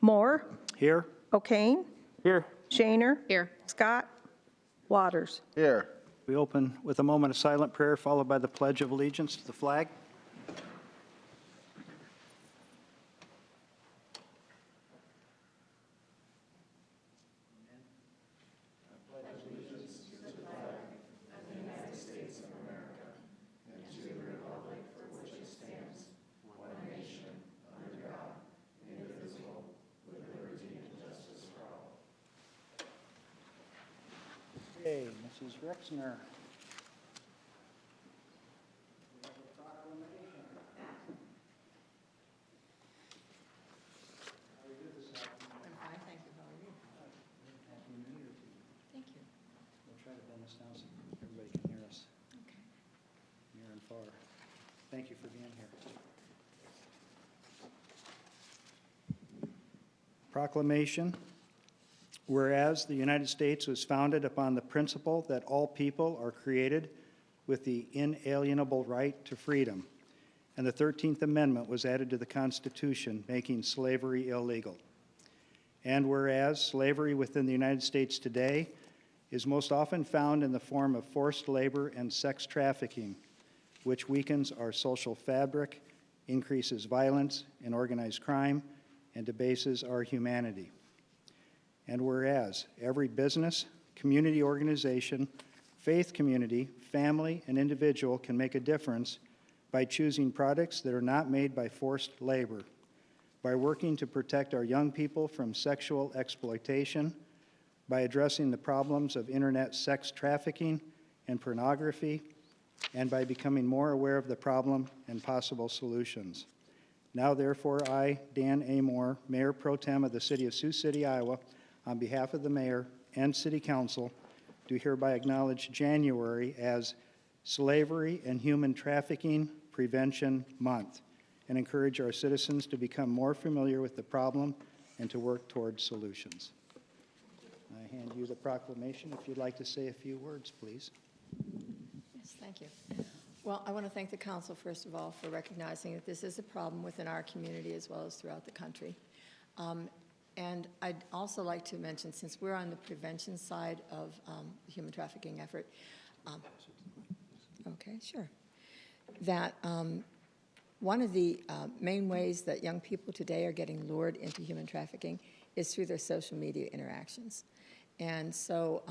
Moore, Here. O'Kane, Here. Shaner. Here. Scott. Waters. Here. We open with a moment of silent prayer followed by the Pledge of Allegiance to the flag. Okay, Mrs. Rexner. I'm fine, thank you. How are you? Happy New Year to you. Thank you. We'll try to bend this down so everybody can hear us Okay. near and far. Thank you for being here. Proclamation. Whereas the United States was founded upon the principle that all people are created with the inalienable right to freedom, and the 13th Amendment was added to the Constitution, making slavery illegal. And whereas slavery within the United States today is most often found in the form of forced labor and sex trafficking, which weakens our social fabric, increases violence and organized crime, and debases our humanity. And whereas every business, community organization, faith community, family, and individual can make a difference by choosing products that are not made by forced labor, by working to protect our young people from sexual exploitation, by addressing the problems of internet sex trafficking and pornography, and by becoming more aware of the problem and possible solutions. Now, therefore, I, Dan A. Moore, Mayor Pro Tem of the City of Sioux City, Iowa, on behalf of the Mayor and City Council, do hereby acknowledge January as Slavery and Human Trafficking Prevention Month and encourage our citizens to become more familiar with the problem and to work towards solutions. I hand you the proclamation. If you'd like to say a few words, please. Yes, thank you. Well, I want to thank the council, first of all, for recognizing that this is a problem within our community as well as throughout the country. And I'd also like to mention, since we're on the prevention side of the human trafficking effort, okay, sure, that one of the main ways that young people today are getting lured into human trafficking is through their social media interactions. And so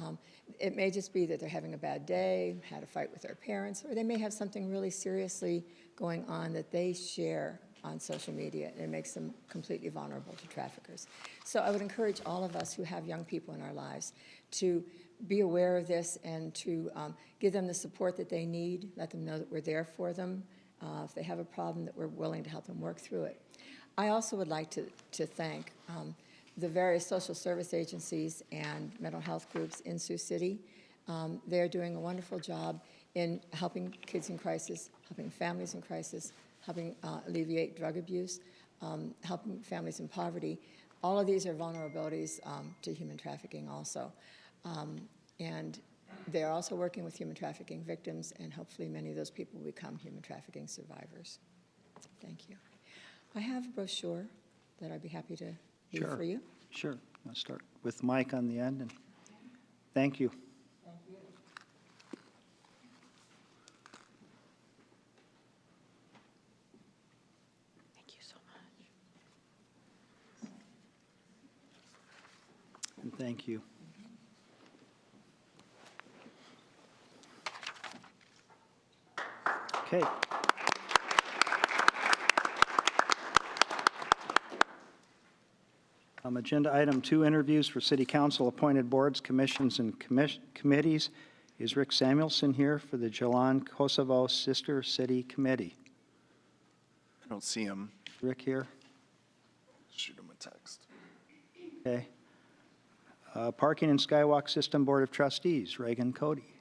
it may just be that they're having a bad day, had a fight with their parents, or they may have something really seriously going on that they share on social media, and it makes them completely vulnerable to traffickers. So I would encourage all of us who have young people in our lives to be aware of this and to give them the support that they need, let them know that we're there for them. If they have a problem, that we're willing to help them work through it. I also would like to thank the various social service agencies and mental health groups in Sioux City. They're doing a wonderful job in helping kids in crisis, helping families in crisis, helping alleviate drug abuse, helping families in poverty. All of these are vulnerabilities to human trafficking also. And they're also working with human trafficking victims, and hopefully many of those people will become human trafficking survivors. Thank you. I have a brochure that I'd be happy to read for you. Sure. I'll start with Mike on the end. And thank you. Thank you. Thank you so much. And thank you. Okay. Agenda item 2, interviews for City Council appointed boards, commissions, and committees. Is Rick Samuelson here for the Jalan Kosovo Sister City Committee? I don't see him. Rick here? Shoot him a text. Okay. Parking and Skywalk System Board of Trustees, Reagan Cody.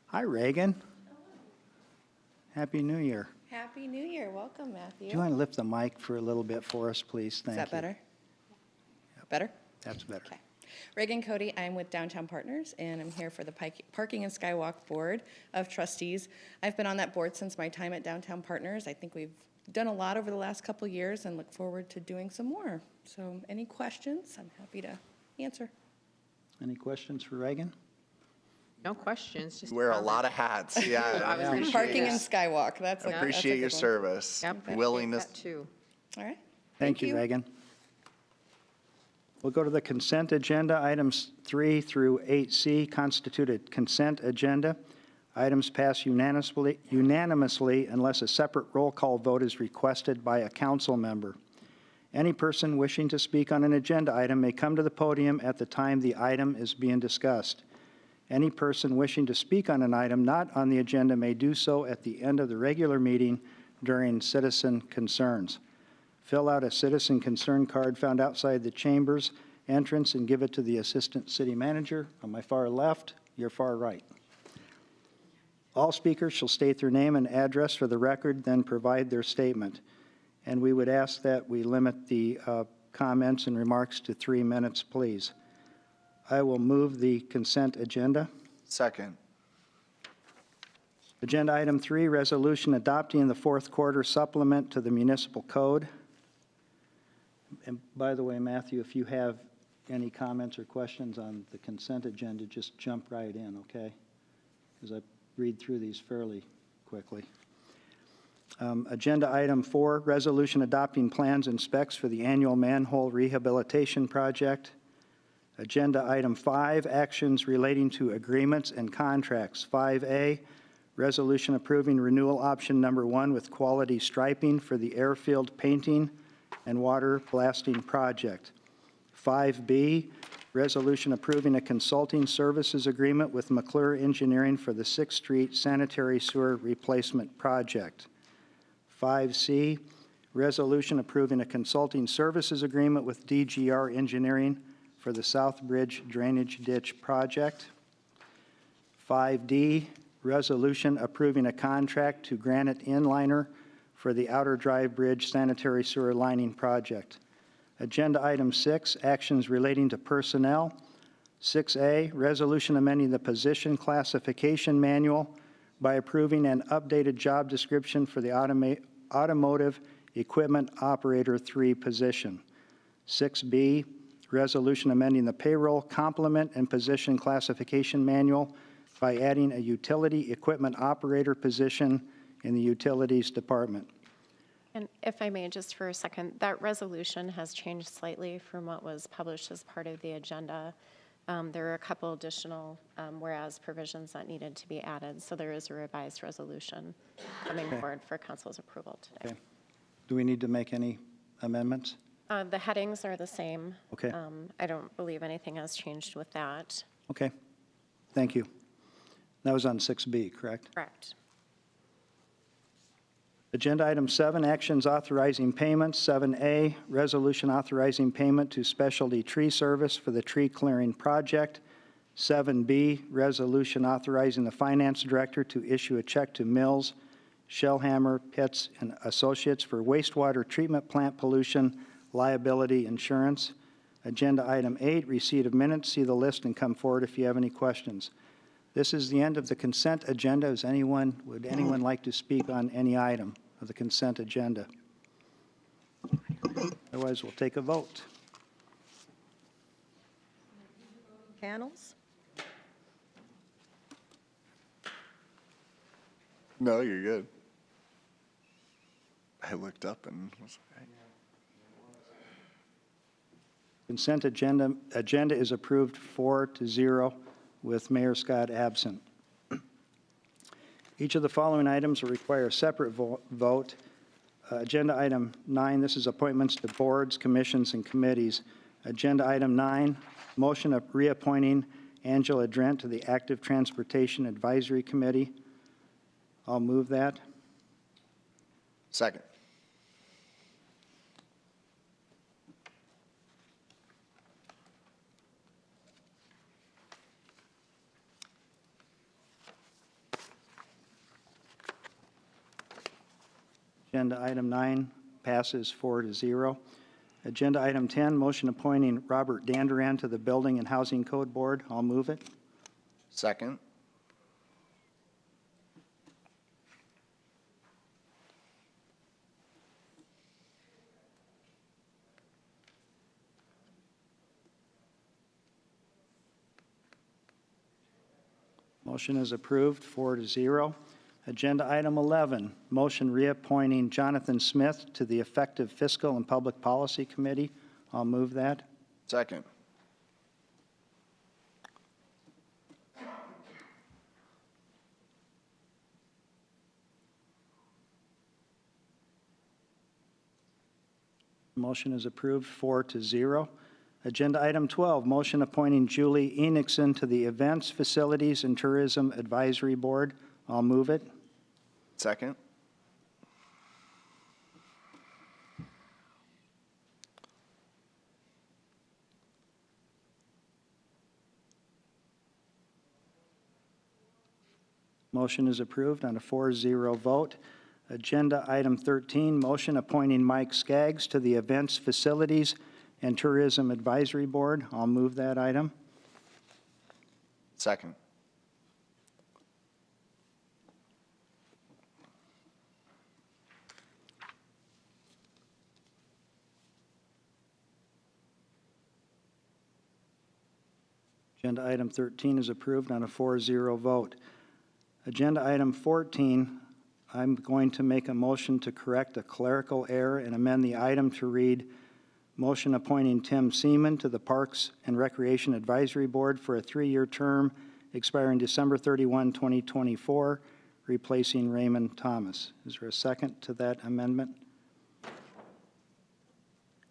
Hi, Reagan. Happy New Year. Happy New Year. Welcome, Matthew. Do you want to lift the mic for a little bit for us, please? Thank you. Is that better? Better? That's better. Okay. Reagan Cody, I'm with Downtown Partners, and I'm here for the Parking and Skywalk Board of Trustees. I've been on that board since my time at Downtown Partners. I think we've done a lot over the last couple of years and look forward to doing some more. So any questions, I'm happy to answer. Any questions for Reagan? No questions, just You wear a comments. lot of hats. Yeah. I was gonna appreciate Parking it. and Skywalk, that's a that's a Appreciate your good one. service. Yep, I think Willingness. that too. All right. Thank you, Reagan. We'll go to the consent agenda. Items 3 through 8C constituted consent agenda. Items pass unanimously unless a separate roll call vote is requested by a council member. Any person wishing to speak on an agenda item may come to the podium at the time the item is being discussed. Any person wishing to speak on an item not on the agenda may do so at the end of the regular meeting during citizen concerns. Fill out a citizen concern card found outside the chamber's entrance and give it to the assistant city manager on my far left, your far right. All speakers shall state their name and address for the record, then provide their statement. And we would ask that we limit the comments and remarks to 3 minutes, please. I will move the consent agenda. Second. Agenda item 3, resolution adopting the fourth quarter supplement to the municipal code. And by the way, Matthew, if you have any comments or questions on the consent agenda, just jump right in, okay? Because I read through these fairly quickly. Agenda item 4, resolution adopting plans and specs for the annual manhole rehabilitation project. Agenda item 5, actions relating to agreements and contracts. 5A, resolution approving renewal option number 1 with quality striping for the airfield painting and water blasting project. 5B, resolution approving a consulting services agreement with McClure Engineering for the 6th Street Sanitary Sewer Replacement Project. 5C, resolution approving a consulting services agreement with DGR Engineering for the South Bridge Drainage Ditch Project. 5D, resolution approving a contract to Granite Inliner for the Outer Drive Bridge Sanitary Sewer Lining Project. Agenda item 6, actions relating to personnel. 6A, resolution amending the position classification manual by approving an updated job description for the automotive equipment operator 3 position. 6B, resolution amending the payroll complement and position classification manual by adding a utility equipment operator position in the Utilities Department. And if I may, just for a second, that resolution has changed slightly from what was published as part of the agenda. There are a couple additional whereas provisions that needed to be added, so there is a revised resolution coming forward for council's approval today. Okay. Do we need to make any amendments? The headings are the same. Okay. I don't believe anything has changed with that. Okay. Thank you. That was on 6B, correct? Correct. Agenda item 7, actions authorizing payments. 7A, resolution authorizing payment to Specialty Tree Service for the tree clearing project. 7B, resolution authorizing the finance director to issue a check to Mills, Shellhammer, Pitts, and Associates for wastewater treatment plant pollution liability insurance. Agenda item 8, receipt of minutes. See the list and come forward if you have any questions. This is the end of the consent agenda. Would anyone like to speak on any item of the consent agenda? Otherwise, we'll take a vote. Panels? No, you're good. I looked up and was like, Consent agenda is approved 4-0 with Mayor Scott absent. Each of the following items will require a separate vote. Agenda item 9, this is appointments to boards, commissions, and committees. Agenda item 9, motion of reappointing Angela Drent to the Active Transportation Advisory Committee. I'll move that. second. Agenda item 9 passes 4-0. Agenda item 10, motion appointing Robert Danduran to the Building and Housing Code Board. I'll move it. Second. Motion is approved, 4-0. Agenda item 11, motion reappointing Jonathan Smith to the Effective Fiscal and Public Policy Committee. I'll move that. Second. Motion is approved, 4-0. Agenda item 12, motion appointing Julie Enixon to the Events, Facilities, and Tourism Advisory Board. I'll move it. Second. Motion is approved on a 4-0 vote. Agenda item 13, motion appointing Mike Skaggs to the Events, Facilities, and Tourism Advisory Board. I'll move that item. Second. Agenda item 13 is approved on a 4-0 vote. Agenda item 14, I'm going to make a motion to correct a clerical error and amend the item to read, motion appointing Tim Seaman to the Parks and Recreation Advisory Board for a 3-year term expiring December 31, 2024, replacing Raymond Thomas. Is there a second to that amendment?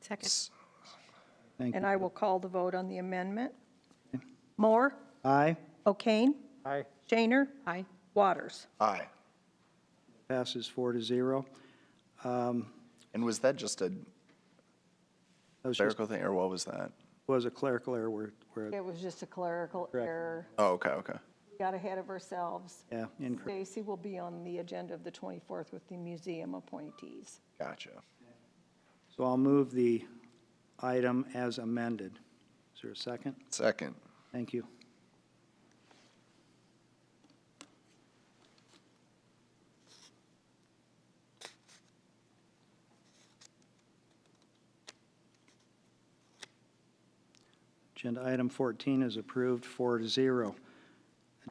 Second. Thank And you. I will call the vote on the amendment. Moore, Aye. O'Kane, Aye. Shaner, Aye. Waters. Aye. Passes 4-0. And was that just a That was just, clerical thing, or what was that? was a clerical error where It was just a clerical Correct. error. Oh, okay, okay. We got ahead of ourselves. yeah, incorrect. Stacy will be on the agenda of the 24th with the museum appointees. Gotcha. So I'll move the item as amended. Is there a second? Second. Thank you. Agenda item 14 is approved, 4-0.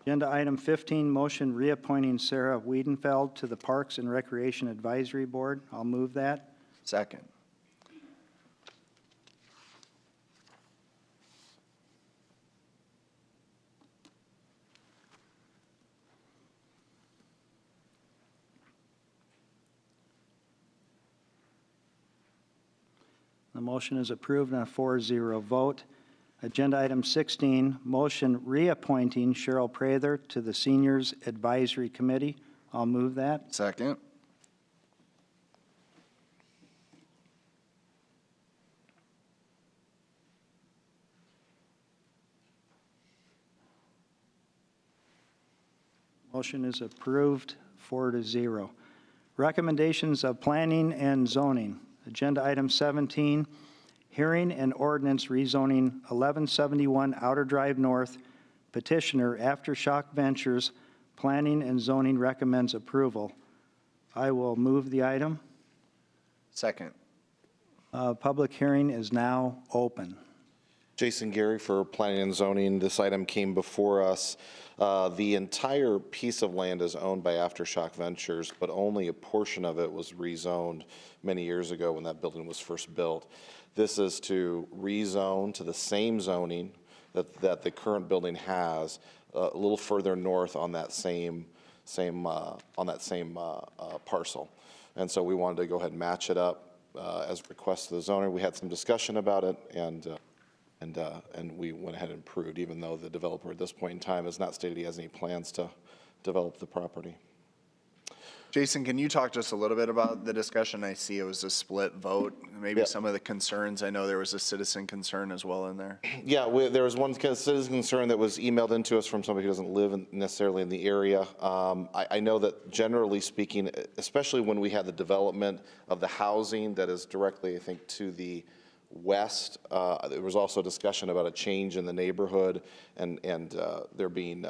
Agenda item 15, motion reappointing Sarah Wiedenfeld to the Parks and Recreation Advisory Board. I'll move that. Second. The motion is approved on a 4-0 vote. Agenda item 16, motion reappointing Cheryl Prather to the Seniors Advisory Committee. I'll move that. Second. Motion is approved, 4-0. Recommendations of Planning and Zoning. Agenda item 17, hearing and ordinance rezoning 1171 Outer Drive North. Petitioner Aftershock Ventures. Planning and Zoning recommends approval. I will move the item. Second. Public hearing is now open. Jason Gary for Planning and Zoning. This item came before us. The entire piece of land is owned by Aftershock Ventures, but only a portion of it was rezoned many years ago when that building was first built. This is to rezone to the same zoning that the current building has, a little further north on that same parcel. And so we wanted to go ahead and match it up as requested to the zoner. We had some discussion about it, and we went ahead and approved, even though the developer at this point in time has not stated he has any plans to develop the property. Jason, can you talk to us a little bit about the discussion? I see it was a split vote. Maybe Yeah. some of the concerns. I know there was a citizen concern as well in there. Yeah, there was one citizen concern that was emailed into us from somebody who doesn't live necessarily in the area. I know that generally speaking, especially when we had the development of the housing that is directly, I think, to the west, there was also discussion about a change in the neighborhood and there being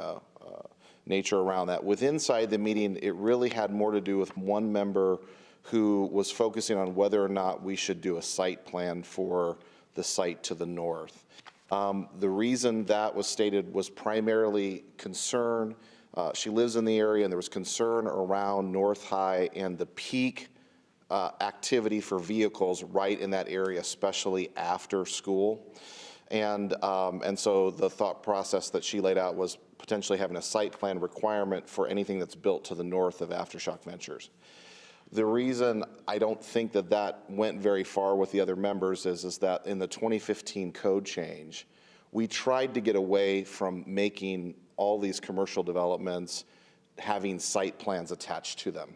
nature around that. Inside the meeting, it really had more to do with one member who was focusing on whether or not we should do a site plan for the site to the north. The reason that was stated was primarily concern. She lives in the area, and there was concern around North High and the peak activity for vehicles right in that area, especially after school. And so the thought process that she laid out was potentially having a site plan requirement for anything that's built to the north of Aftershock Ventures. The reason I don't think that that went very far with the other members is that in the 2015 code change, we tried to get away from making all these commercial developments having site plans attached to them.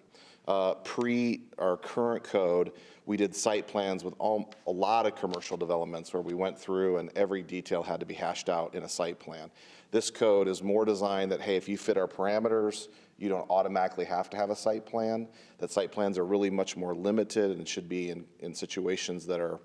Pre our current code, we did site plans with a lot of commercial developments where we went through and every detail had to be hashed out in a site plan. This code is more designed that, hey, if you fit our parameters, you don't automatically have to have a site plan. That site plans are really much more limited and should be in situations that are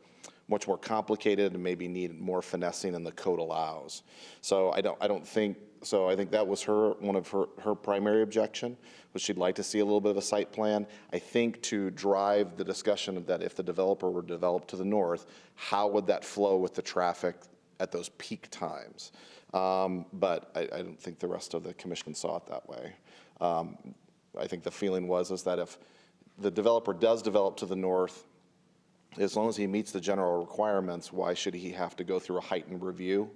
much more complicated and maybe need more finessing than the code allows. So I think that was one of her primary objection, was she'd like to see a little bit of a site plan. I think to drive the discussion of that if the developer were developed to the north, how would that flow with the traffic at those peak times? But I don't think the rest of the commission saw it that way. I think the feeling was that if the developer does develop to the north, as long as he meets the general requirements, why should he have to go through a heightened review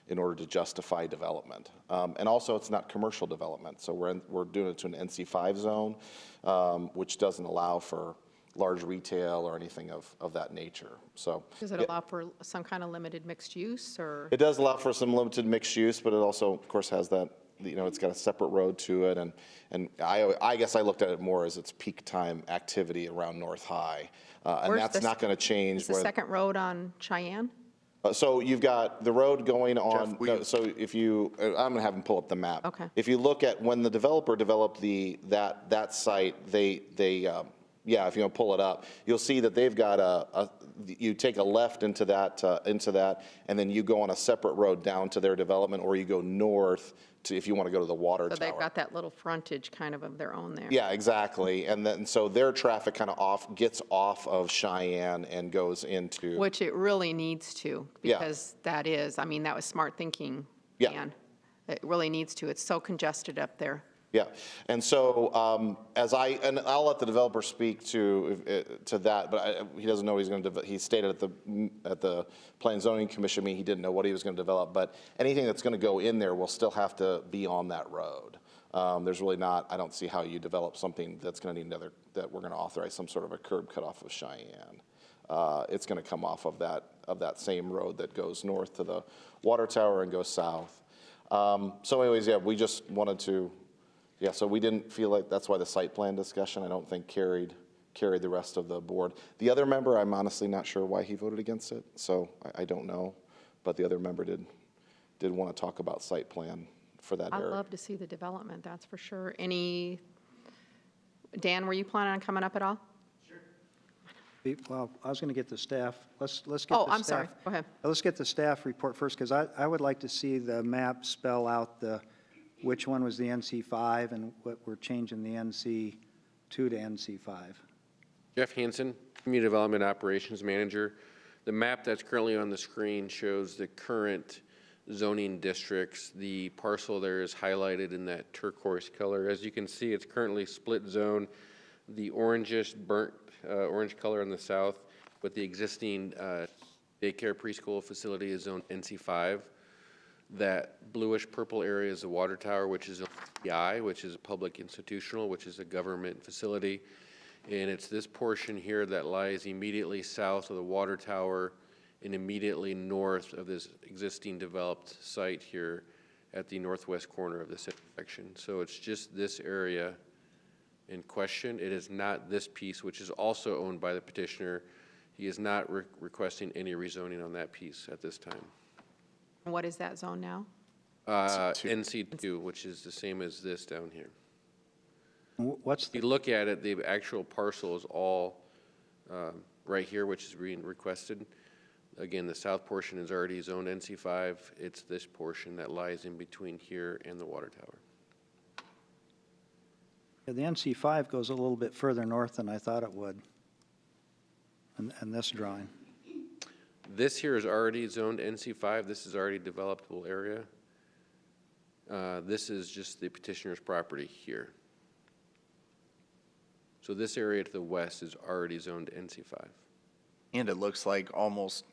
in order to justify development? And also, it's not commercial development, so we're doing it to an NC5 zone, which doesn't allow for large retail or anything of that nature. So Does it allow for some kind of limited mixed use, or? it does allow for some limited mixed use, but it also, of course, has that, it's got a separate road to it, and I guess I looked at it more as its peak time activity around North High, and Where's that's this- not going to change. Is the second road on Cheyenne? So you've got the road going on, Jeff, will you- so if you, I'm going to have them pull up the map. Okay. If you look at when the developer developed that site, yeah, if you pull it up, you'll see that they've got you take a left into that, and then you go on a separate road down to their development, or you go north to, if you want to go to the water So tower. they've got that little frontage kind of their own there. Yeah, exactly. And then, so their traffic kind of gets off of Cheyenne and goes into. Which it really needs to, Yeah. because that was smart thinking, Yeah. Dan. It really needs to. It's so congested up there. Yeah, and so and I'll let the developer speak to that, but he doesn't know he's going to. He stated at the Planning and Zoning Commission meeting he didn't know what he was going to develop, but anything that's going to go in there will still have to be on that road. There's really not. I don't see how you develop something that's going to need that we're going to authorize some sort of a curb cut off of Cheyenne. It's going to come off of that same road that goes north to the water tower and goes south. So anyways, yeah, we just wanted to. Yeah, so we didn't feel like, that's why the site plan discussion, I don't think carried the rest of the board. The other member, I'm honestly not sure why he voted against it, so I don't know. But the other member did want to talk about site plan for that I'd area. love to see the development, that's for sure. Dan, were you planning on coming up at all? Well, I was going to get the staff, let's get the staff. Oh, I'm sorry, go ahead. Let's get the staff report first, because I would like to see the map spell out which one was the NC5 and what we're changing the NC2 to NC5. Jeff Hansen, Community Development Operations Manager. The map that's currently on the screen shows the current zoning districts. The parcel there is highlighted in that turquoise color. As you can see, it's currently split zone. The orangish burnt orange color on the south, with the existing daycare preschool facility is zone NC5. That bluish purple area is the water tower, which is a PI, which is a public institutional, which is a government facility. And it's this portion here that lies immediately south of the water tower and immediately north of this existing developed site here at the northwest corner of this intersection. So it's just this area in question. It is not this piece, which is also owned by the petitioner. He is not requesting any rezoning on that piece at this time. What is that zone now? NC2, which is the same as this down here. What's If you look at it, the actual parcel is all right here, which is being requested. Again, the south portion is already zoned NC5. It's this portion that lies in between here and the water tower. the NC5 goes a little bit further north than I thought it would in this drawing. This here is already zoned NC5. This is already developable area. This is just the petitioner's property here. So this area to the west is already zoned NC5. And it looks like almost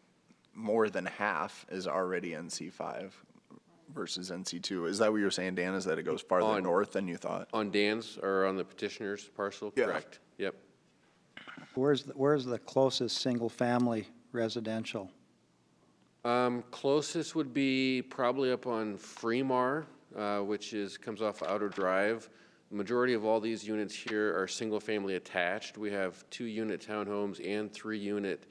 more than half is already NC5 versus NC2. Is that what you're saying, Dan? Is that it goes farther On- north than you thought? On Dan's, or on the petitioner's parcel? Yeah. Correct. Yep. Where's the closest single-family residential? Closest would be probably up on Fremar, which comes off Outer Drive. The majority of all these units here are single-family attached. We have 2-unit townhomes and 3-unit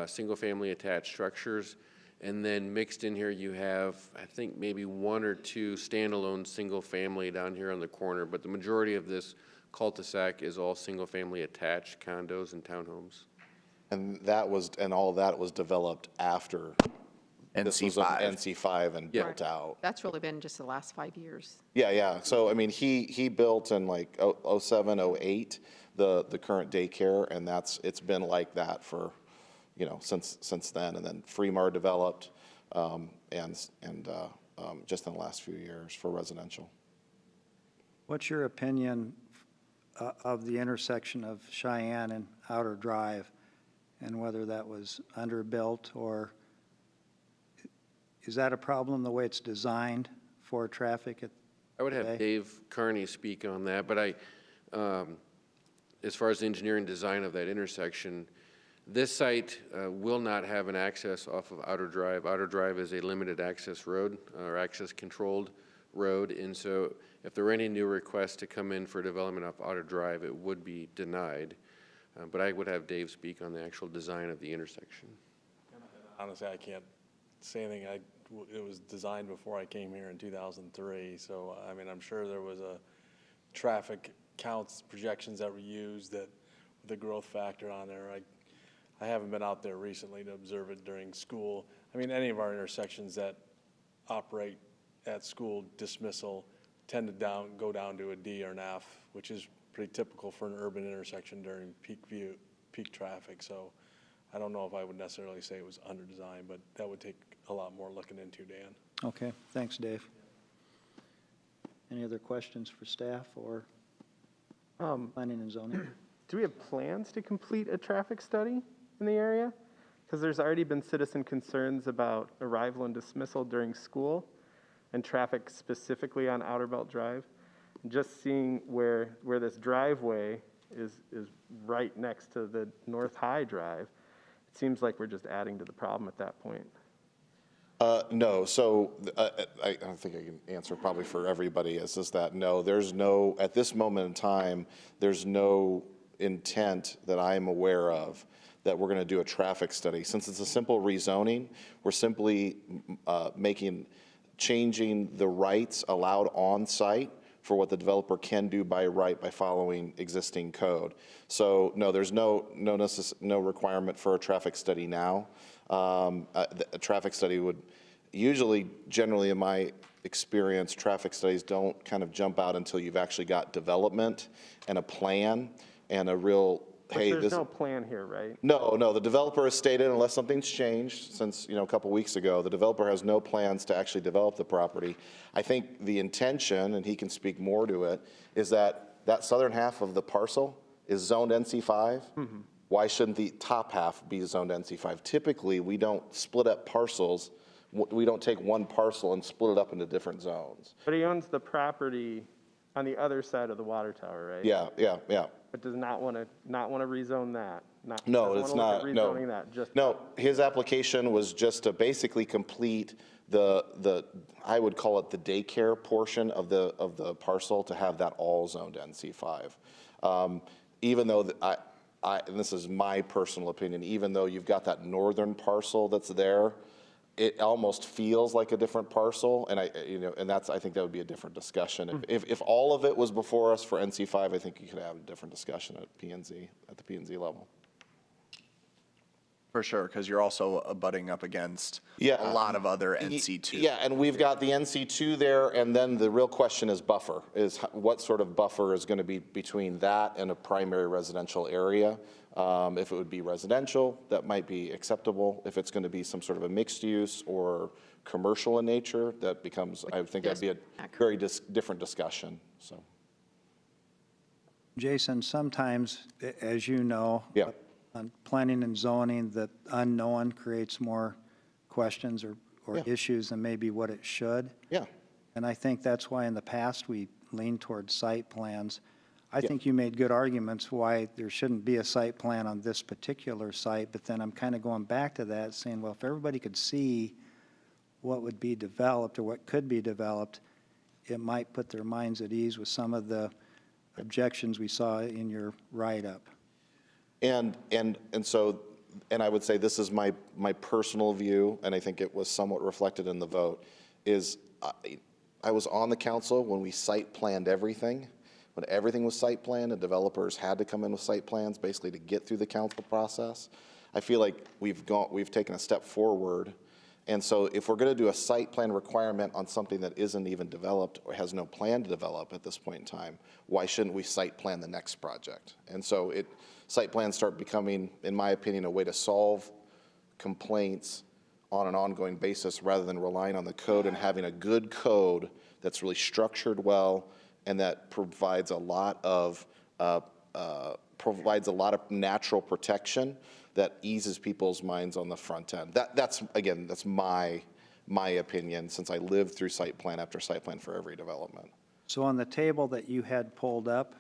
single-family attached structures. And then mixed in here, you have, I think, maybe 1 or 2 standalone single-family down here on the corner. But the majority of this cul-de-sac is all single-family attached condos and townhomes. And all of that was developed after this was NC5. NC5 and Yeah. built out. That's really been just the last 5 years. Yeah. So, I mean, he built in like 07, 08, the current daycare, and it's been like that for, since then. And then Fremar developed, just in the last few years for residential. What's your opinion of the intersection of Cheyenne and Outer Drive, and whether that was underbuilt, or is that a problem the way it's designed for traffic? I would have Okay. Dave Carney speak on that, but as far as the engineering design of that intersection, this site will not have an access off of Outer Drive. Outer Drive is a limited access road, or access-controlled road, and so if there were any new requests to come in for development off Outer Drive, it would be denied. But I would have Dave speak on the actual design of the intersection. Honestly, I can't say anything. It was designed before I came here in 2003, so, I mean, I'm sure there was a traffic counts projections that were used that, with a growth factor on there. I haven't been out there recently to observe it during school. I mean, any of our intersections that operate at school dismissal tend to go down to a D or an F, which is pretty typical for an urban intersection during peak traffic. So I don't know if I would necessarily say it was under design, but that would take a lot more looking into, Dan. Okay, thanks, Dave. Any other questions for staff or planning and zoning? Do we have plans to complete a traffic study in the area? Because there's already been citizen concerns about arrival and dismissal during school and traffic specifically on Outer Belt Drive. Just seeing where this driveway is right next to the North High Drive, it seems like we're just adding to the problem at that point. No, so I don't think I can answer probably for everybody, is just that, no, there's no, at this moment in time, there's no intent that I am aware of that we're going to do a traffic study. Since it's a simple rezoning, we're simply changing the rights allowed on site for what the developer can do by right by following existing code. So no, there's no requirement for a traffic study now. A traffic study would usually, generally in my experience, traffic studies don't kind of jump out until you've actually got development and a plan and a real, But there's no plan here, right? No, the developer has stated, unless something's changed since, a couple weeks ago, the developer has no plans to actually develop the property. I think the intention, and he can speak more to it, is that southern half of the parcel is zoned NC5. Why shouldn't the top half be zoned NC5? Typically, we don't split up parcels. We don't take one parcel and split it up into different zones. But he owns the property on the other side of the water tower, right? Yeah. But does not want to rezone that? No, doesn't it's wanna look not, at no. rezoning that, just. No, his application was just to basically complete the I would call it the daycare portion of the parcel, to have that all zoned NC5. Even though and this is my personal opinion, even though you've got that northern parcel that's there, it almost feels like a different parcel, and I think that would be a different discussion. If all of it was before us for NC5, I think you could have a different discussion at the P&Z level. For sure, because you're also abutting up against Yeah. a lot of other NC2. Yeah, and we've got the NC2 there, and then the real question is buffer, what sort of buffer is going to be between that and a primary residential area? If it would be residential, that might be acceptable. If it's going to be some sort of a mixed use or commercial in nature, that becomes, I think that'd be a very different discussion, so. Jason, sometimes, as you know, Yeah. on planning and zoning, the unknown creates more questions or Yeah. issues than maybe what it should. Yeah. And I think that's why in the past we leaned towards site plans. I Yeah. think you made good arguments why there shouldn't be a site plan on this particular site, but then I'm kind of going back to that, saying, well, if everybody could see what would be developed or what could be developed, it might put their minds at ease with some of the objections we saw in your write-up. And so, and I would say this is my personal view, and I think it was somewhat reflected in the vote, is I was on the council when we site planned everything. When everything was site planned and developers had to come in with site plans basically to get through the council process. I feel like we've taken a step forward. And so if we're going to do a site plan requirement on something that isn't even developed or has no plan to develop at this point in time, why shouldn't we site plan the next project? And so site plans start becoming, in my opinion, a way to solve complaints on an ongoing basis rather than relying on the code and having a good code that's really structured well and that provides a lot of natural protection that eases people's minds on the front end. That's my opinion, since I lived through site plan after site plan for every development. So on the table that you had pulled up,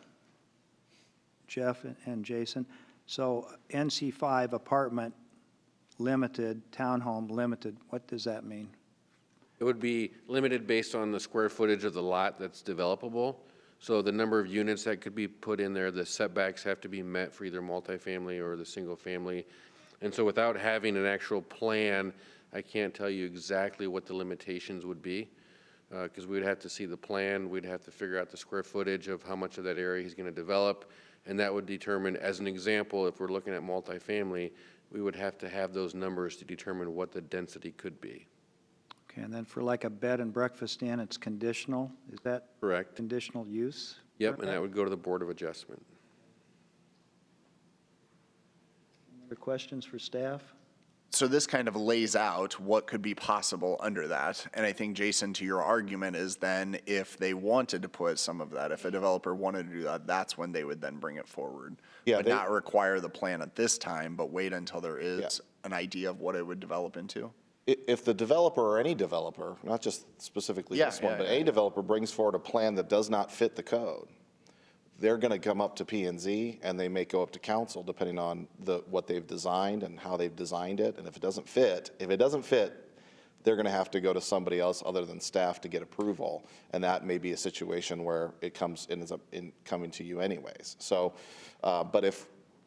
Jeff and Jason, so NC5 apartment limited, townhome limited, what does that mean? It would be limited based on the square footage of the lot that's developable. So the number of units that could be put in there, the setbacks have to be met for either multifamily or the single family. And so without having an actual plan, I can't tell you exactly what the limitations would be, because we would have to see the plan, we'd have to figure out the square footage of how much of that area he's going to develop, and that would determine, as an example, if we're looking at multifamily, we would have to have those numbers to determine what the density could be. Okay, and then for like a bed and breakfast inn, it's conditional, is that? Correct. Conditional use? Yep, and that would go to the Board of Adjustment. Other questions for staff? So this kind of lays out what could be possible under that. And I think, Jason, to your argument is then if they wanted to put some of that, if a developer wanted to do that, that's when they would then bring it forward. Yeah, But not require the plan at this time, but wait until there is an idea of what it would develop into. If the developer or any developer, not just specifically this one, but any developer brings forward a plan that does not fit the code, they're going to come up to P&Z and they may go up to council depending on what they've designed and how they've designed it. And if it doesn't fit, they're going to have to go to somebody else other than staff to get approval. And that may be a situation where it ends up coming to you anyways. So, but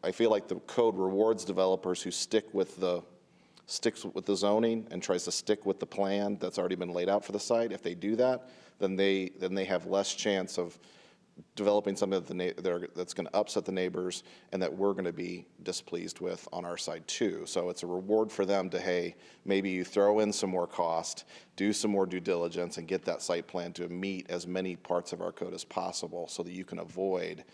I feel like the code rewards developers who sticks with the zoning and tries to stick with the plan that's already been laid out for the site. If they do that, then they have less chance of developing something that's going to upset the neighbors and that we're going to be displeased with on our side too. So it's a reward for them to, hey, maybe you throw in some more cost, do some more due diligence, and get that site plan to meet as many parts of our code as possible so that you can avoid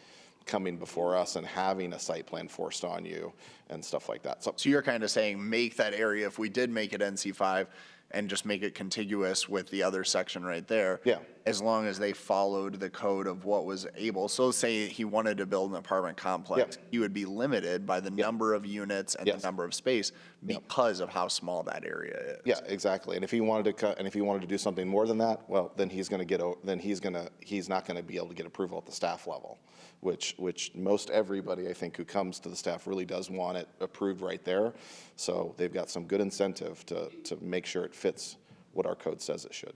coming before us and having a site plan forced on you and stuff like that. So you're kind of saying make that area, if we did make it NC5, and just make it contiguous with the other section right there. Yeah. As long as they followed the code of what was able. So say he wanted to build an apartment complex, he would be limited by the number of units and the number of space because of how small that area is. Yeah, exactly. And if he wanted to do something more than that, well, then he's not going to be able to get approval at the staff level, which most everybody I think who comes to the staff really does want it approved right there. So they've got some good incentive to make sure it fits what our code says it should.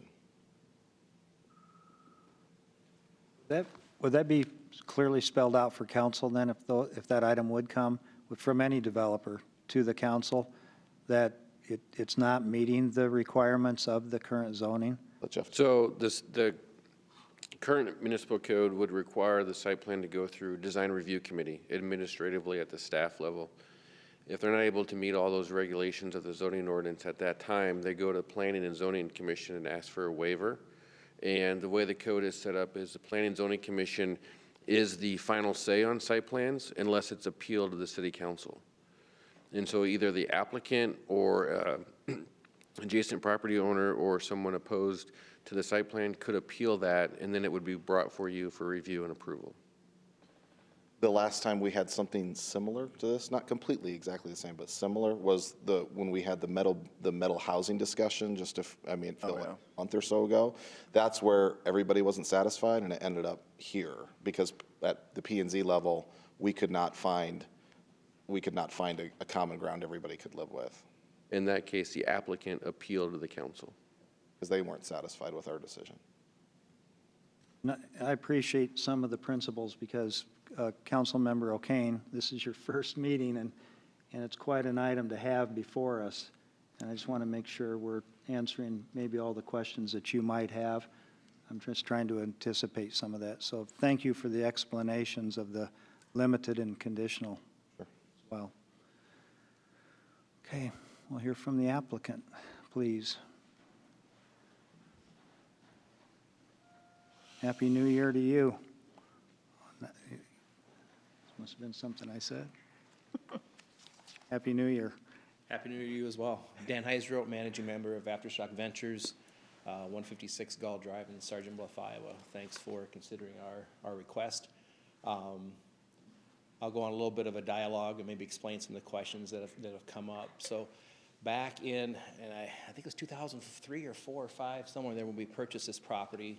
Would that be clearly spelled out for council then, if that item would come from any developer to the council, that it's not meeting the requirements of the current zoning? So the current municipal code would require the site plan to go through design review committee administratively at the staff level. If they're not able to meet all those regulations of the zoning ordinance at that time, they go to the Planning and Zoning Commission and ask for a waiver. And the way the code is set up is the Planning and Zoning Commission is the final say on site plans unless it's appealed to the city council. And so either the applicant or adjacent property owner or someone opposed to the site plan could appeal that, and then it would be brought for you for review and approval. The last time we had something similar to this, not completely exactly the same, but similar, was when we had the metal housing discussion, just like a month or so ago. That's where everybody wasn't satisfied, and it ended up here, because at the P and Z level, we could not find a common ground everybody could live with, In that case, the applicant appealed to the council. because they weren't satisfied with our decision. I appreciate some of the principles because, Councilmember O'Kane, this is your first meeting, and it's quite an item to have before us. And I just want to make sure we're answering maybe all the questions that you might have. I'm just trying to anticipate some of that. So thank you for the explanations of the limited and conditional as well. Okay, we'll hear from the applicant, please. Happy New Year to you. Must have been something I said. Happy New Year. Happy New Year to you as well. Dan Heisroth, Managing Member of Aftershock Ventures, 156 Gall Drive in Sergeant Bluff, Iowa. Thanks for considering our request. I'll go on a little bit of a dialogue and maybe explain some of the questions that have come up. So back in, and I think it was 2003 or 4 or 5, somewhere there when we purchased this property,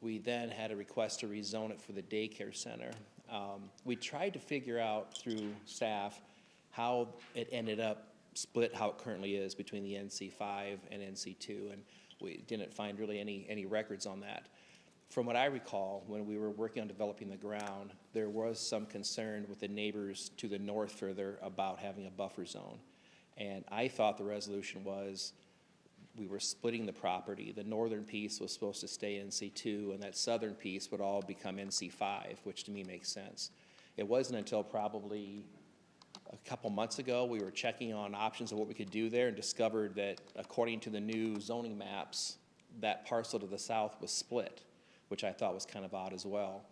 we then had a request to rezone it for the daycare center. We tried to figure out through staff how it ended up split, how it currently is between the NC5 and NC2, and we didn't find really any records on that. From what I recall, when we were working on developing the ground, there was some concern with the neighbors to the north further about having a buffer zone. And I thought the resolution was we were splitting the property. The northern piece was supposed to stay NC2, and that southern piece would all become NC5, which to me makes sense. It wasn't until probably a couple months ago we were checking on options of what we could do there and discovered that according to the new zoning maps, that parcel to the south was split, which I thought was kind of odd as well.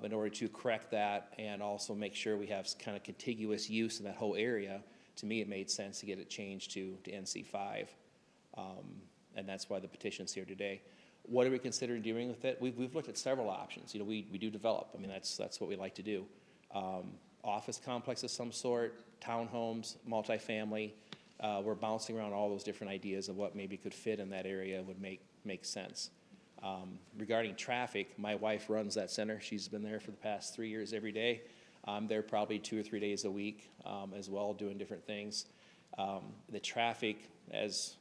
In order to correct that and also make sure we have kind of contiguous use in that whole area, to me it made sense to get it changed to NC5. And that's why the petition's here today. What are we considering doing with it? We've looked at several options. You know, we do develop. I mean, that's what we like to do. Office complex of some sort, townhomes, multifamily. We're bouncing around all those different ideas of what maybe could fit in that area would make sense. Regarding traffic, my wife runs that center. She's been there for the past 3 years every day. I'm there probably 2 or 3 days a week as well, doing different things. The traffic, as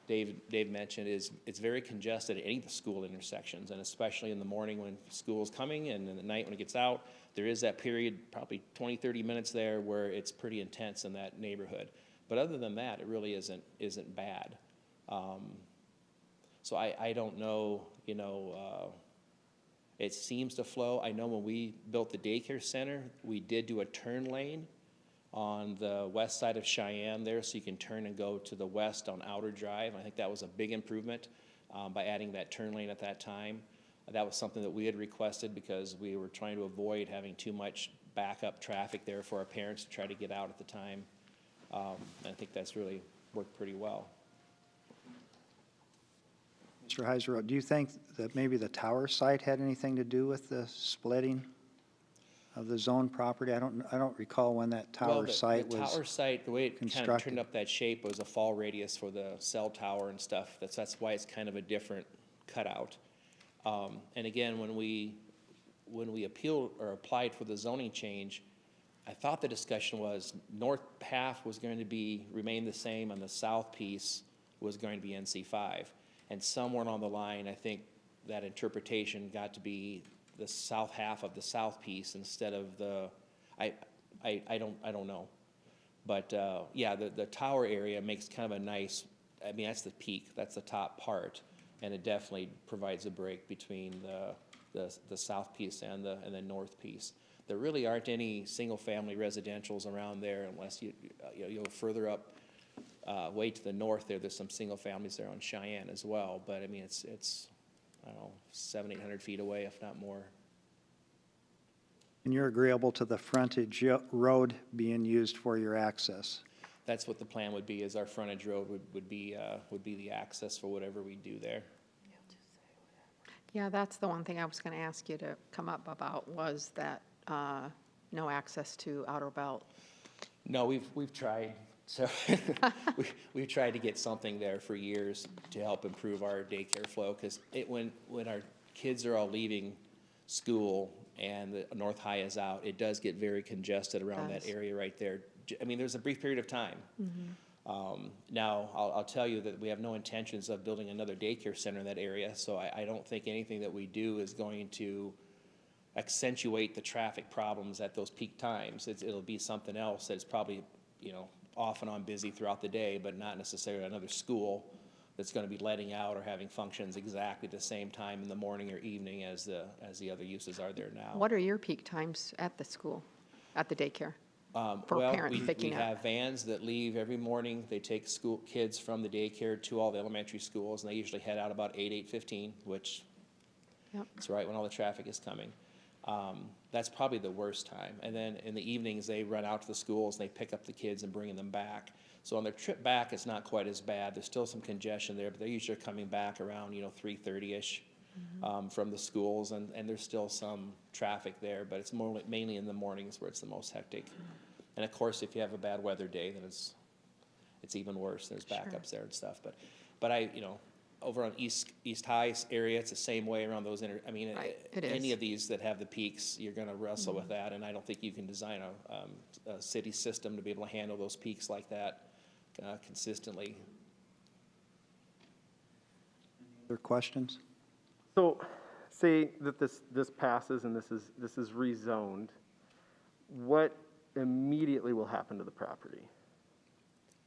Dave mentioned, it's very congested at any of the school intersections, and especially in the morning when school's coming and in the night when it gets out, there is that period, probably 20, 30 minutes there where it's pretty intense in that neighborhood. But other than that, it really isn't bad. So I don't know, you know, it seems to flow. I know when we built the daycare center, we did do a turn lane on the west side of Cheyenne there, so you can turn and go to the west on Outer Drive. I think that was a big improvement by adding that turn lane at that time. That was something that we had requested because we were trying to avoid having too much backup traffic there for our parents to try to get out at the time. And I think that's really worked pretty well. Mr. Heisroth, do you think that maybe the tower site had anything to do with the splitting of the zone property? I don't recall when that tower site was the tower site, the way it kind of constructed. turned up that shape was a fall radius for the cell tower and stuff. That's why it's kind of a different cutout. And again, when we appealed or applied for the zoning change, I thought the discussion was north half was going to remain the same and the south piece was going to be NC5. And somewhere along the line, I think that interpretation got to be the south half of the south piece instead of the, I don't know. But yeah, the tower area makes kind of a nice, I mean, that's the peak, that's the top part. And it definitely provides a break between the south piece and the north piece. There really aren't any single-family residentials around there unless you go further up, way to the north there, there's some single families there on Cheyenne as well. But I mean, it's I don't know, 700, 800 feet away, if not more. And you're agreeable to the frontage road being used for your access? That's what the plan would be, is our frontage road would be the access for whatever we do there. Yeah, that's the one thing I was going to ask you to come up about, was that no access to Outer Belt. No, we've tried. So we've tried to get something there for years to help improve our daycare flow, because when our kids are all leaving school and the North High is out, it does get very congested around that area right there. I mean, there's a brief period of time. Now, I'll tell you that we have no intentions of building another daycare center in that area, so I don't think anything that we do is going to accentuate the traffic problems at those peak times. It'll be something else that's probably, off and on busy throughout the day, but not necessarily another school that's going to be letting out or having functions exactly the same time in the morning or evening as the other uses are there now. What are your peak times at the school, at the daycare? For parents picking we up? have vans that leave every morning. They take school kids from the daycare to all the elementary schools, and they usually head out about 8:15, which is right when all the traffic is coming. That's probably the worst time. And then in the evenings, they run out to the schools and they pick up the kids and bring them back. So on their trip back, it's not quite as bad. There's still some congestion there, but they're usually coming back around 3:30ish from the schools, and there's still some traffic there, but it's mainly in the mornings where it's the most hectic. And of course, if you have a bad weather day, then it's even worse. There's backups there and stuff. But I over on East High area, it's the same way around those any of these that have the peaks, you're going to wrestle with that, and I don't think you can design a city system to be able to handle those peaks like that consistently. Other questions? So, say that this passes and this is rezoned, what immediately will happen to the property?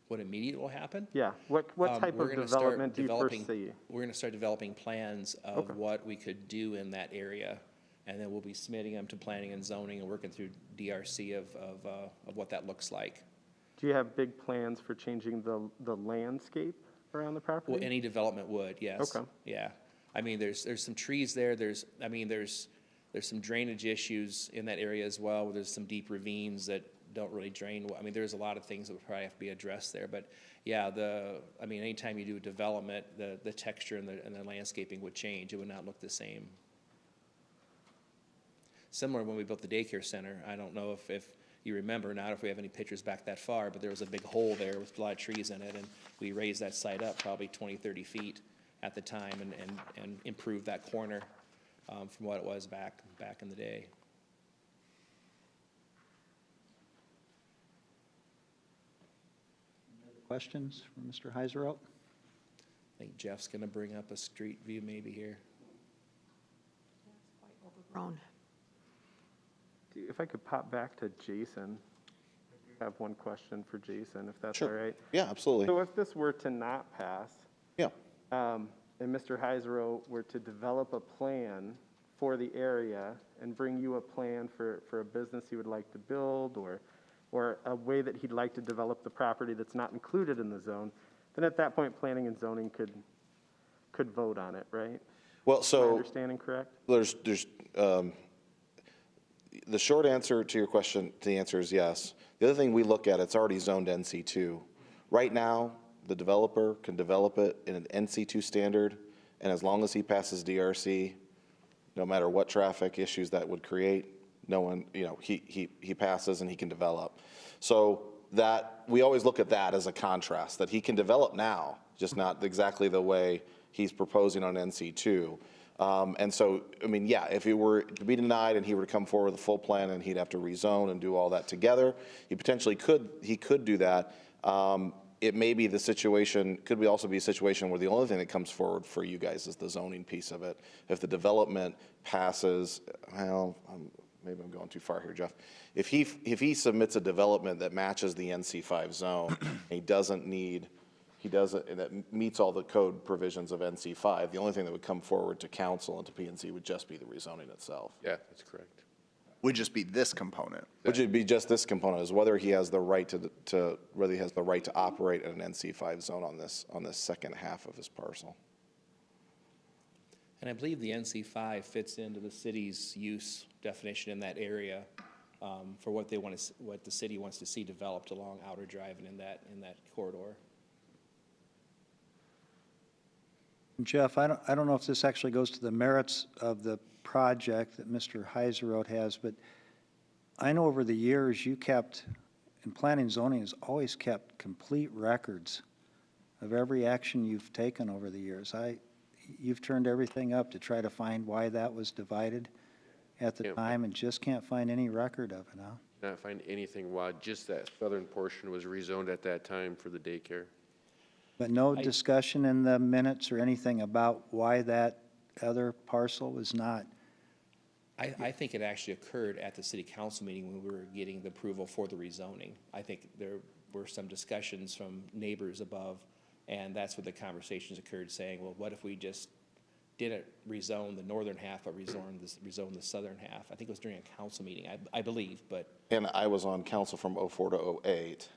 What immediately will happen? Yeah, what type of development do you foresee? We're going to start developing plans of what we could do in that area, and then we'll be submitting them to planning and zoning and working through DRC of what that looks like. Do you have big plans for changing the landscape around the property? Well, any development would, yes. Okay. Yeah. I mean, there's some trees there. There's some drainage issues in that area as well, where there's some deep ravines that don't really drain. I mean, there's a lot of things that would probably have to be addressed there. But yeah, anytime you do development, the texture and the landscaping would change. It would not look the same. Similar when we built the daycare center. I don't know if you remember, not if we have any pictures back that far, but there was a big hole there with a lot of trees in it, and we raised that site up probably 20, 30 feet at the time and improved that corner from what it was back in the day. Questions for Mr. Heiserot? I think Jeff's going to bring up a street view maybe here. Overgrown. If I could pop back to Jason, I have one question for Jason, if that's Sure. all right. Yeah, absolutely. So if this were to not pass, Yeah. and Mr. Heiserot were to develop a plan for the area and bring you a plan for a business he would like to build, or a way that he'd like to develop the property that's not included in the zone, then at that point, planning and zoning could vote on it, right? Well, Am I so understanding correct? there's the short answer to your question, the answer is yes. The other thing we look at, it's already zoned NC2. Right now, the developer can develop it in an NC2 standard, and as long as he passes DRC, no matter what traffic issues that would create, no one, he passes and he can develop. So that, we always look at that as a contrast, that he can develop now, just not exactly the way he's proposing on NC2. And so, I mean, yeah, if it were to be denied and he were to come forward with a full plan and he'd have to rezone and do all that together, he potentially could do that. It may be the situation, could be also be a situation where the only thing that comes forward for you guys is the zoning piece of it. If the development passes, well, maybe I'm going too far here, Jeff. If he submits a development that matches the NC5 zone, and that meets all the code provisions of NC5, the only thing that would come forward to council and to P&Z would just be the rezoning itself. Yeah, that's correct. Would just be this component. Would it be just this component, is whether he has the right whether he has the right to operate in an NC5 zone on this second half of his parcel? And I believe the NC5 fits into the city's use definition in that area for what they want to, what the city wants to see developed along Outer Drive and in that corridor. Jeff, I don't know if this actually goes to the merits of the project that Mr. Heiserode has, but I know over the years you kept, and planning and zoning has always kept complete records of every action you've taken over the years. You've turned everything up to try to find why that was divided at the time and just can't find any record of it, huh? Not find anything why just that southern portion was rezoned at that time for the daycare. But no discussion in the minutes or anything about why that other parcel was not? I think it actually occurred at the city council meeting when we were getting the approval for the rezoning. I think there were some discussions from neighbors above, and that's where the conversations occurred, saying, well, what if we just didn't rezone the northern half, but rezone the southern half? I think it was during a council meeting, I believe, but. And I was on council from '04 to '08,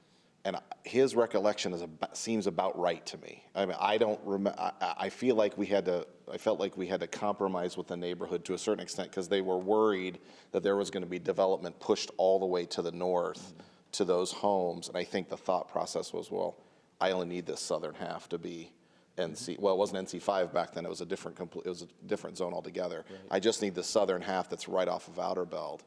and his recollection seems about right to me. I mean, I don't remember. I feel like I felt like we had to compromise with the neighborhood to a certain extent because they were worried that there was going to be development pushed all the way to the north to those homes. And I think the thought process was, well, I only need this southern half to be NC. Well, it wasn't NC5 back then. It was a different zone altogether. Right. I just need the southern half that's right off of Outer Belt.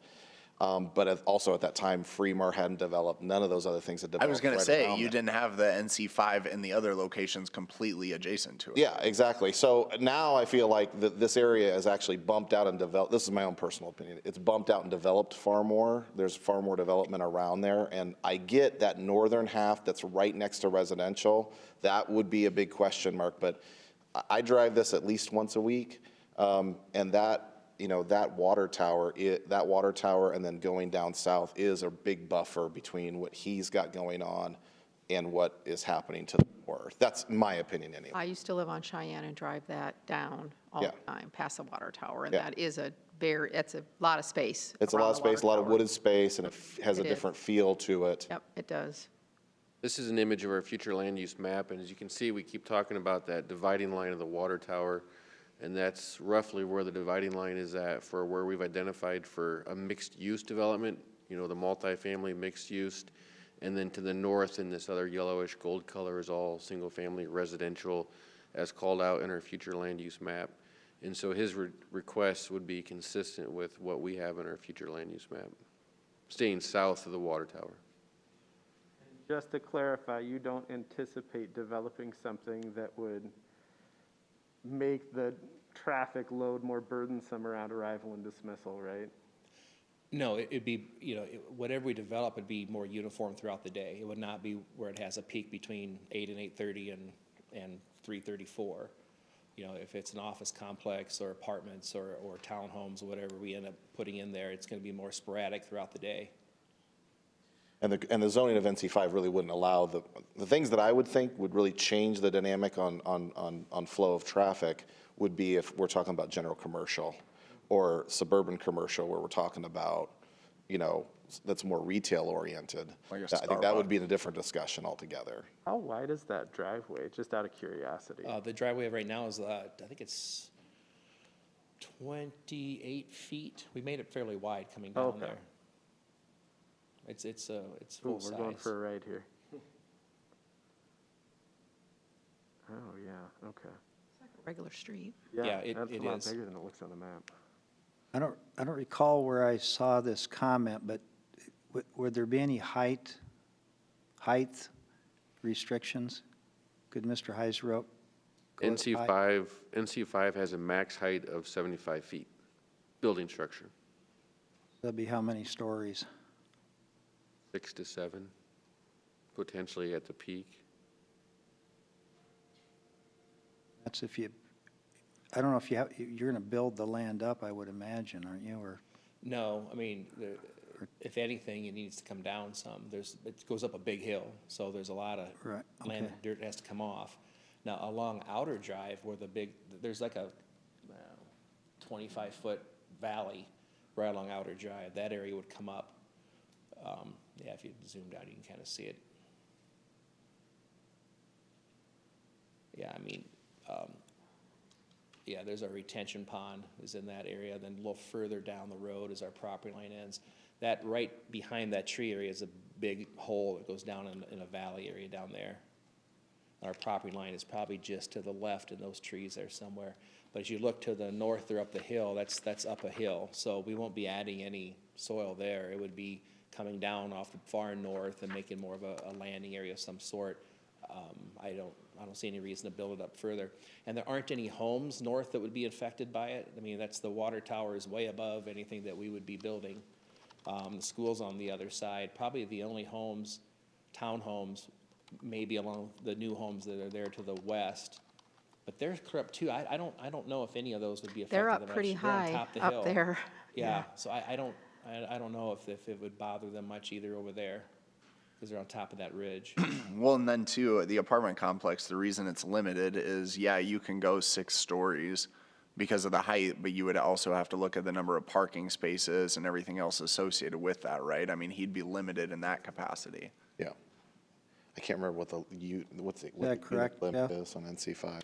But also at that time, Fremar hadn't developed. None of those other things had developed. I was going to say, you didn't have the NC5 and the other locations completely adjacent to it. Yeah, exactly. So now I feel like this area is actually bumped out and developed. This is my own personal opinion. It's bumped out and developed far more. There's far more development around there. And I get that northern half that's right next to residential. That would be a big question mark. But I drive this at least once a week. And that water tower and then going down south is a big buffer between what he's got going on and what is happening to the north. That's my opinion anyway. I used to live on Cheyenne and drive that down all the time, past the water tower, and that is it's a lot of space. It's a lot of space, a lot of wooded space, and it has a different feel to it. Yep, it does. This is an image of our future land use map, and as you can see, we keep talking about that dividing line of the water tower. And that's roughly where the dividing line is at for where we've identified for a mixed-use development, the multifamily mixed use. And then to the north in this other yellowish gold color is all single-family residential as called out in our future land use map. And so his request would be consistent with what we have in our future land use map, staying south of the water tower. Just to clarify, you don't anticipate developing something that would make the traffic load more burdensome around arrival and dismissal, right? No, it'd be, whatever we develop would be more uniform throughout the day. It would not be where it has a peak between 8 and 8:30 and 3:34. If it's an office complex or apartments or townhomes or whatever we end up putting in there, it's going to be more sporadic throughout the day. And the zoning of NC5 really wouldn't allow the things that I would think would really change the dynamic on flow of traffic would be if we're talking about general commercial or suburban commercial where we're talking about, that's more retail oriented. Like I think that would be in a different discussion altogether. How wide is that driveway, just out of curiosity? The driveway right now is, I think it's 28 feet. We made it fairly wide coming down there. It's full size. We're going for a ride here. Oh, yeah, okay. It's like a regular street. Yeah, that's it a lot is. bigger than it looks on the map. I don't recall where I saw this comment, but would there be any height restrictions? Could Mr. Heiserode go as high? NC5 has a max height of 75 feet, building structure. That'd be how many stories? 6 to 7, potentially at the peak. That's I don't know if you're going to build the land up, I would imagine, aren't you? Or No, I mean, if anything, it needs to come down some. It goes up a big hill, so there's a lot of land, dirt has to come off. Now, along Outer Drive, where there's like a 25-foot valley right along Outer Drive. That area would come up. Yeah, if you zoomed out, you can kind of see it. Yeah, I mean, yeah, there's our retention pond is in that area. Then a little further down the road is our property line ends. That right behind that tree area is a big hole that goes down in a valley area down there. Our property line is probably just to the left in those trees there somewhere. But as you look to the north or up the hill, that's up a hill. So we won't be adding any soil there. It would be coming down off the far north and making more of a landing area of some sort. I don't see any reason to build it up further. And there aren't any homes north that would be affected by it. I mean, that's the water tower is way above anything that we would be building. The school's on the other side. Probably the only homes, townhomes, maybe along the new homes that are there to the west. But they're corrupt too. I don't know if any of those would be affected. They're up pretty high up there. Yeah, so I don't know if it would bother them much either over there, because they're on top of that ridge. Well, and then too, the apartment complex, the reason it's limited is, yeah, you can go 6 stories because of the height, but you would also have to look at the number of parking spaces and everything else associated with that, right? I mean, he'd be limited in that capacity. Yeah. I can't remember what the that correct, limit Jeff? is on NC5.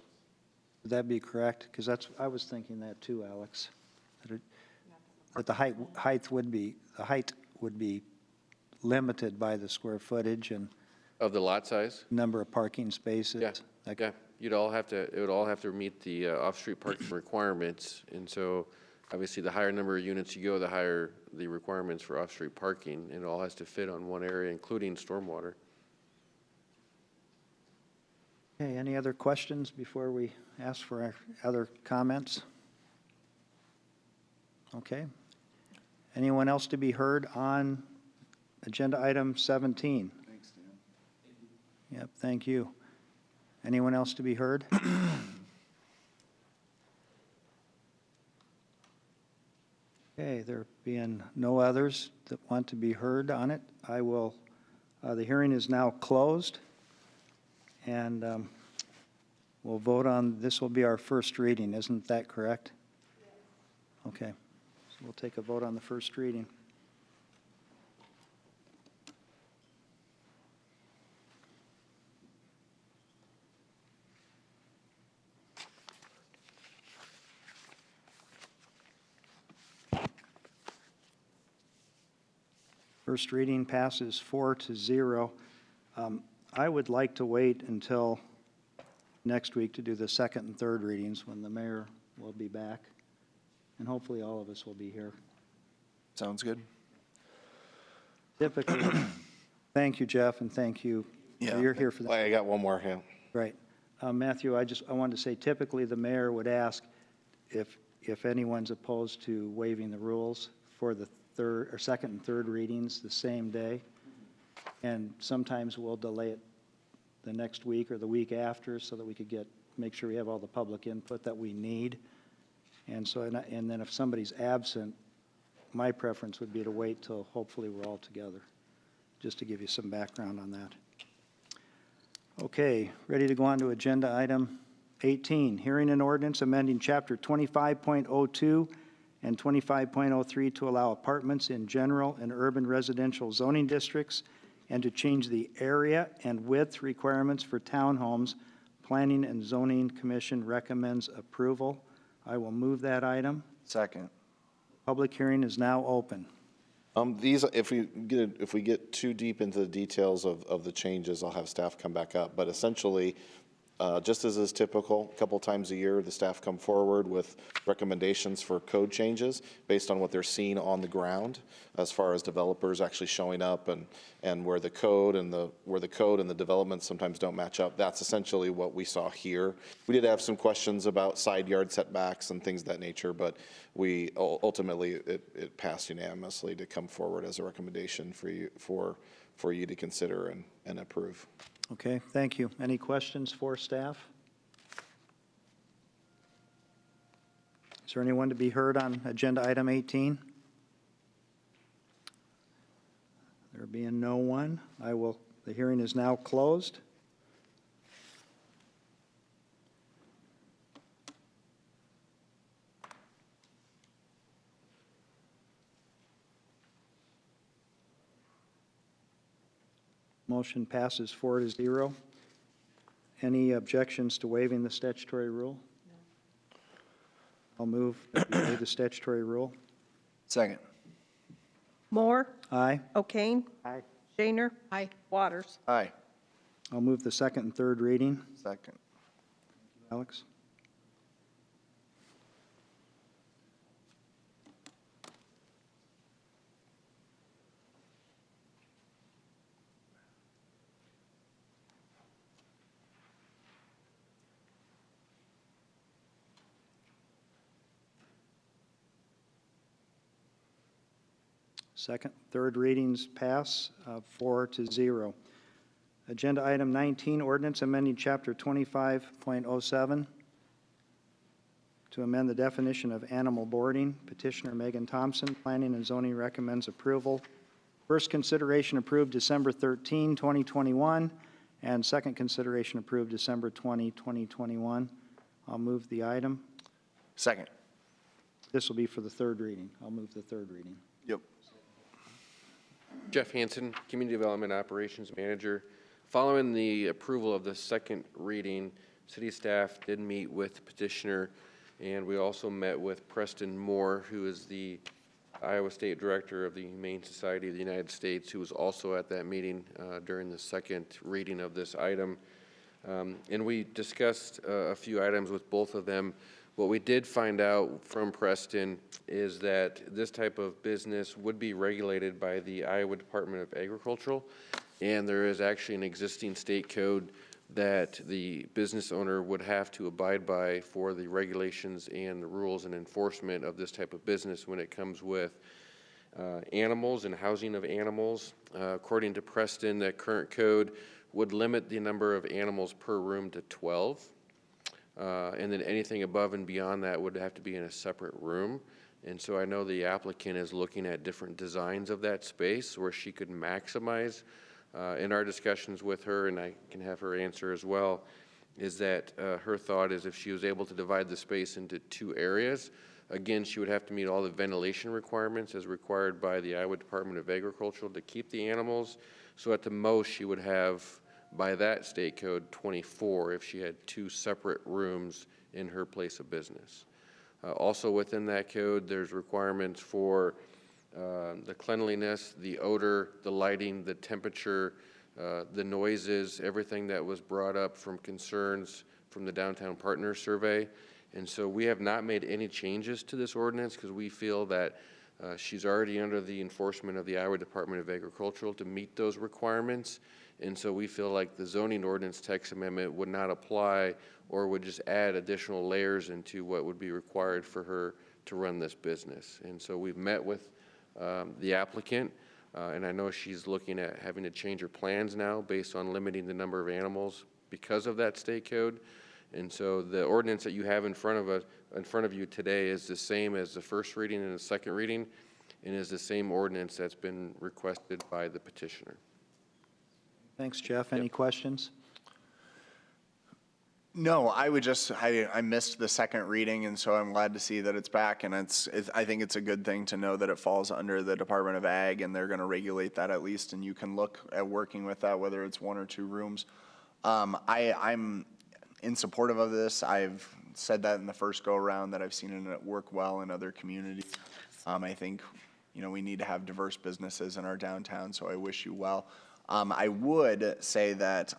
Would that be correct? Because I was thinking that too, Alex. That the height would be limited by the square footage and Of the lot size? number of parking spaces. Yeah, yeah. It would all have to meet the off-street parking requirements. And so obviously the higher number of units you go, the higher the requirements for off-street parking. And it all has to fit on one area, including stormwater. Okay, any other questions before we ask for our other comments? Okay. Anyone else to be heard on agenda item 17? Thanks, Dan. Yep, thank you. Anyone else to be heard? Okay, there being no others that want to be heard on it, I will, the hearing is now closed. And we'll vote on, this will be our first reading, isn't that correct? Okay, so we'll take a vote on the first reading. First reading passes 4-0. I would like to wait until next week to do the second and third readings when the mayor will be back. And hopefully all of us will be here. Sounds good. Typically, thank you, Jeff, and thank you. Yeah. You're here for that. I got one more, yeah. Right. Matthew, I wanted to say typically the mayor would ask if anyone's opposed to waiving the rules for the second and third readings the same day. And sometimes we'll delay it the next week or the week after so that we could make sure we have all the public input that we need. And so, and then if somebody's absent, my preference would be to wait till hopefully we're all together, just to give you some background on that. Okay, ready to go on to agenda item 18, hearing an ordinance amending chapter 25.02 and 25.03 to allow apartments in general and urban residential zoning districts and to change the area and width requirements for townhomes. Planning and Zoning Commission recommends approval. I will move that item. Second. Public hearing is now open. These, if we get too deep into the details of the changes, I'll have staff come back up. But essentially, just as is typical, a couple times a year, the staff come forward with recommendations for code changes based on what they're seeing on the ground, as far as developers actually showing up and where the code and the development sometimes don't match up. That's essentially what we saw here. We did have some questions about side yard setbacks and things of that nature, but we ultimately it passed unanimously to come forward as a recommendation for you to consider and approve. Okay, thank you. Any questions for staff? Is there anyone to be heard on agenda item 18? There being no one, the hearing is now closed. Motion passes 4-0. Any objections to waiving the statutory rule? I'll move that we waive the statutory rule. Second. Moore, Aye. O'Kane. Aye. Shaner. Aye. Waters. Aye. I'll move the second and third reading. Second. Alex? Second, third readings pass 4-0. Agenda item 19, ordinance amending chapter 25.07 to amend the definition of animal boarding. Petitioner Megan Thompson, Planning and Zoning recommends approval. First consideration approved December 13, 2021, and second consideration approved December 20, 2021. I'll move the item. Second. This will be for the third reading. I'll move the third reading. Yep. Jeff Hansen, Community Development Operations Manager. Following the approval of the second reading, city staff did meet with petitioner, and we also met with Preston Moore, who is the Iowa State Director of the Humane Society of the United States, who was also at that meeting during the second reading of this item. And we discussed a few items with both of them. What we did find out from Preston is that this type of business would be regulated by the Iowa Department of Agriculture, and there is actually an existing state code that the business owner would have to abide by for the regulations and the rules and enforcement of this type of business when it comes with animals and housing of animals. According to Preston, that current code would limit the number of animals per room to 12. And then anything above and beyond that would have to be in a separate room. And so I know the applicant is looking at different designs of that space where she could maximize. In our discussions with her, and I can have her answer as well, is that her thought is if she was able to divide the space into two areas, again, she would have to meet all the ventilation requirements as required by the Iowa Department of Agriculture to keep the animals. So at the most, she would have, by that state code, 24 if she had two separate rooms in her place of business. Also within that code, there's requirements for the cleanliness, the odor, the lighting, the temperature, the noises, everything that was brought up from concerns from the Downtown Partners Survey. And so we have not made any changes to this ordinance because we feel that she's already under the enforcement of the Iowa Department of Agriculture to meet those requirements. And so we feel like the zoning ordinance text amendment would not apply or would just add additional layers into what would be required for her to run this business. And so we've met with the applicant, and I know she's looking at having to change her plans now based on limiting the number of animals because of that state code. And so the ordinance that you have in front of you today is the same as the first reading and the second reading, and is the same ordinance that's been requested by the petitioner. Thanks, Jeff. Any questions? No, I would just, I missed the second reading, and so I'm glad to see that it's back, and I think it's a good thing to know that it falls under the Department of Ag, and they're going to regulate that at least, and you can look at working with that, whether it's one or two rooms. I'm in supportive of this. I've said that in the first go-around, that I've seen it work well in other communities. I think, we need to have diverse businesses in our downtown, so I wish you well. I would say that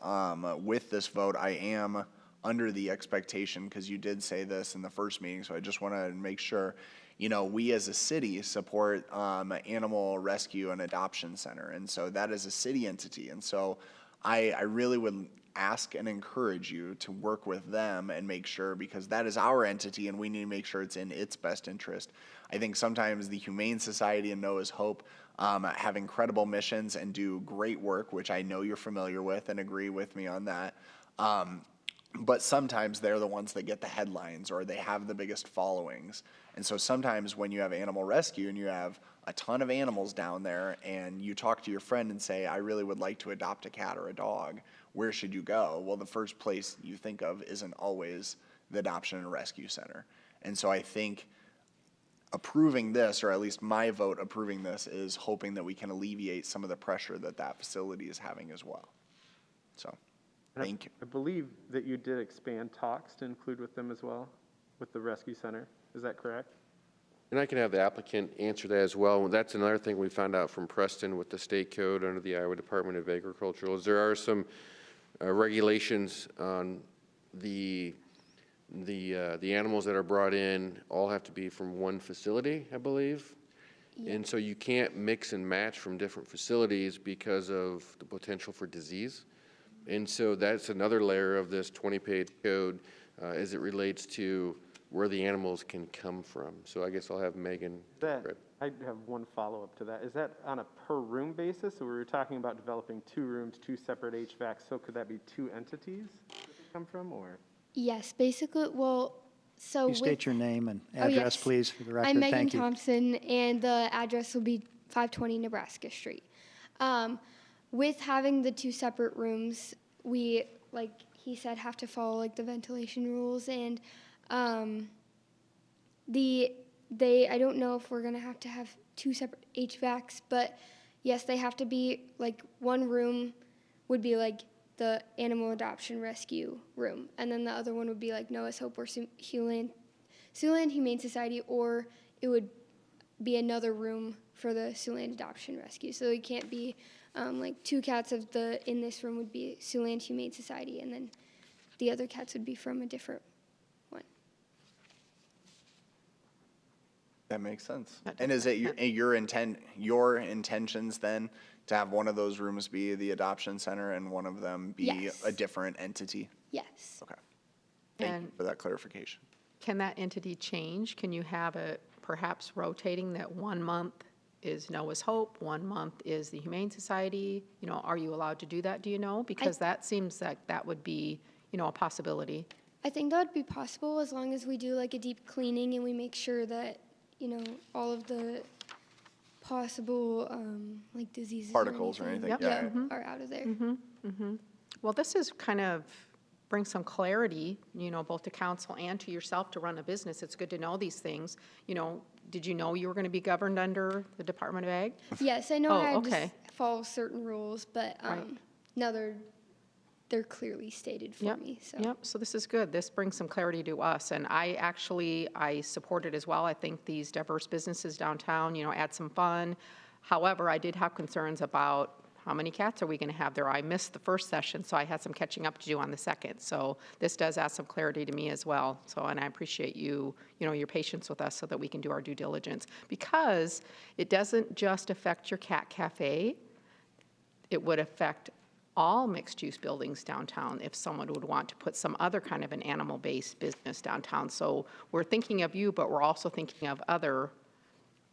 with this vote, I am under the expectation, because you did say this in the first meeting, so I just want to make sure, we as a city support Animal Rescue and Adoption Center, and so that is a city entity, and so I really would ask and encourage you to work with them and make sure, because that is our entity and we need to make sure it's in its best interest. I think sometimes the Humane Society and Noah's Hope have incredible missions and do great work, which I know you're familiar with and agree with me on that. But sometimes they're the ones that get the headlines or they have the biggest followings. And so sometimes when you have animal rescue and you have a ton of animals down there and you talk to your friend and say, I really would like to adopt a cat or a dog, where should you go? Well, the first place you think of isn't always the Adoption and Rescue Center. And so I think approving this, or at least my vote approving this, is hoping that we can alleviate some of the pressure that that facility is having as well. So, And thank you. I believe that you did expand talks to include with them as well, with the rescue center. Is that correct? And I can have the applicant answer that as well. That's another thing we found out from Preston with the state code under the Iowa Department of Agriculture is there are some regulations on the animals that are brought in all have to be from one facility, I believe. And so you can't mix and match from different facilities because of the potential for disease. And so that's another layer of this 20-page code as it relates to where the animals can come from. So I guess I'll have Megan. I have one follow-up to that. Is that on a per-room basis? So we were talking about developing 2 rooms, 2 separate HVACs. So could that be 2 entities that they come from, or? Yes, basically, well, so Please state your name and Oh, address, yes. please, for the record. I'm Megan Thank you. Thompson, and the address will be 520 Nebraska Street. With having the 2 separate rooms, we, like he said, have to follow like the ventilation rules, and I don't know if we're gonna have to have 2 separate HVACs, but yes, they have to be like one room would be like the animal adoption rescue room, and then the other one would be like Noah's Hope or Siouxland Humane Society, or it would be another room for the Siouxland Adoption Rescue. So it can't be like 2 cats in this room would be Siouxland Humane Society, and then the other cats would be from a different one. That makes sense. And is it your intentions then to have one of those rooms be the adoption center and one of them be Yes. a different entity? Yes. Okay. Thank you And for that clarification. can that entity change? Can you have it perhaps rotating that 1 month is Noah's Hope, 1 month is the Humane Society? You know, are you allowed to do that, do you know? Because that seems like that would be, you know, a possibility. I think that would be possible as long as we do like a deep cleaning and we make sure that, you know, all of the possible like diseases Particles or anything, Yep. yeah. are out of there. Well, this is kind of brings some clarity, you know, both to council and to yourself to run a business. It's good to know these things. You know, did you know you were going to be governed under the Department of Ag? Yes, I know Oh, I had okay. to follow certain rules, but Right. now they're clearly stated for Yep, me. So Yep, so this is good. This brings some clarity to us, and I support it as well. I think these diverse businesses downtown, you know, add some fun. However, I did have concerns about how many cats are we going to have there? I missed the first session, so I had some catching up to do on the second. So this does add some clarity to me as well. So, and I appreciate you know, your patience with us so that we can do our due diligence. Because it doesn't just affect your cat cafe, it would affect all mixed-use buildings downtown if someone would want to put some other kind of an animal-based business downtown. So we're thinking of you, but we're also thinking of other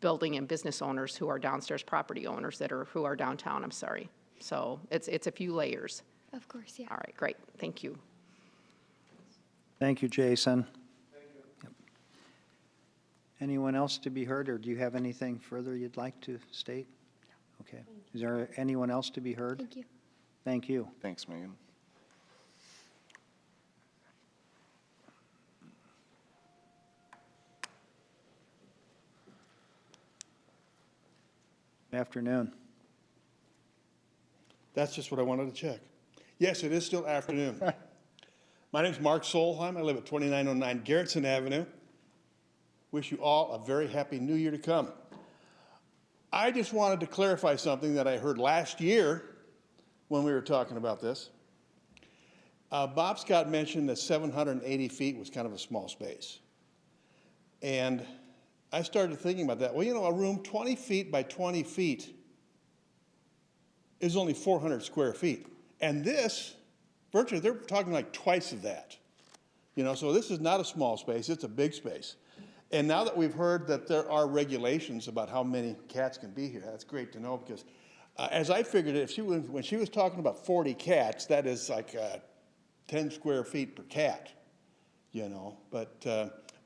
building and business owners who are downstairs property owners who are downtown, I'm sorry. So it's a few layers. of course, yeah. All right, great, thank you. Thank you, Jason. Yep. Anyone else to be heard, or do you have anything further you'd like to state? Okay. Is there anyone else to be heard? Thank you. Thank you. Thanks, Megan. Afternoon. That's just what I wanted to check. Yes, it is still afternoon. My name's Mark Solheim. I live at 2909 Garrettson Avenue. Wish you all a very happy new year to come. I just wanted to clarify something that I heard last year when we were talking about this. Bob Scott mentioned that 780 feet was kind of a small space. And I started thinking about that. Well, you know, a room 20 feet by 20 feet is only 400 square feet. And this, virtually, they're talking like twice of that. You know, so this is not a small space, it's a big space. And now that we've heard that there are regulations about how many cats can be here, that's great to know, because as I figured it, when she was talking about 40 cats, that is like 10 square feet per cat, you know. But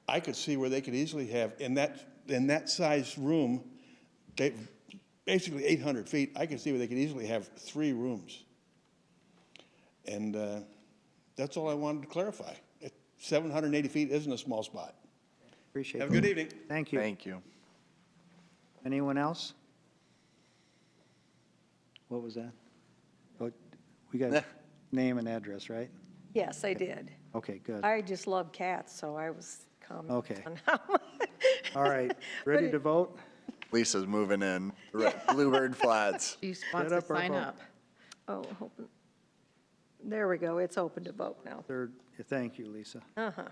I could see where they could easily have, in that size room, basically 800 feet, I could see where they could easily have 3 rooms. And that's all I wanted to clarify. 780 feet isn't a small spot. Appreciate it. Have a good evening. Thank you. Thank you. Anyone else? What was that? Oh, we got name and address, right? Yes, I did. Okay, good. I just love cats, so I was commenting Okay. on how All right, ready to vote? Lisa's moving in. Bluebird Flats. She wants to up or sign vote? up. Oh, there we go. It's open to vote now. Third, thank you, Lisa. Uh-huh.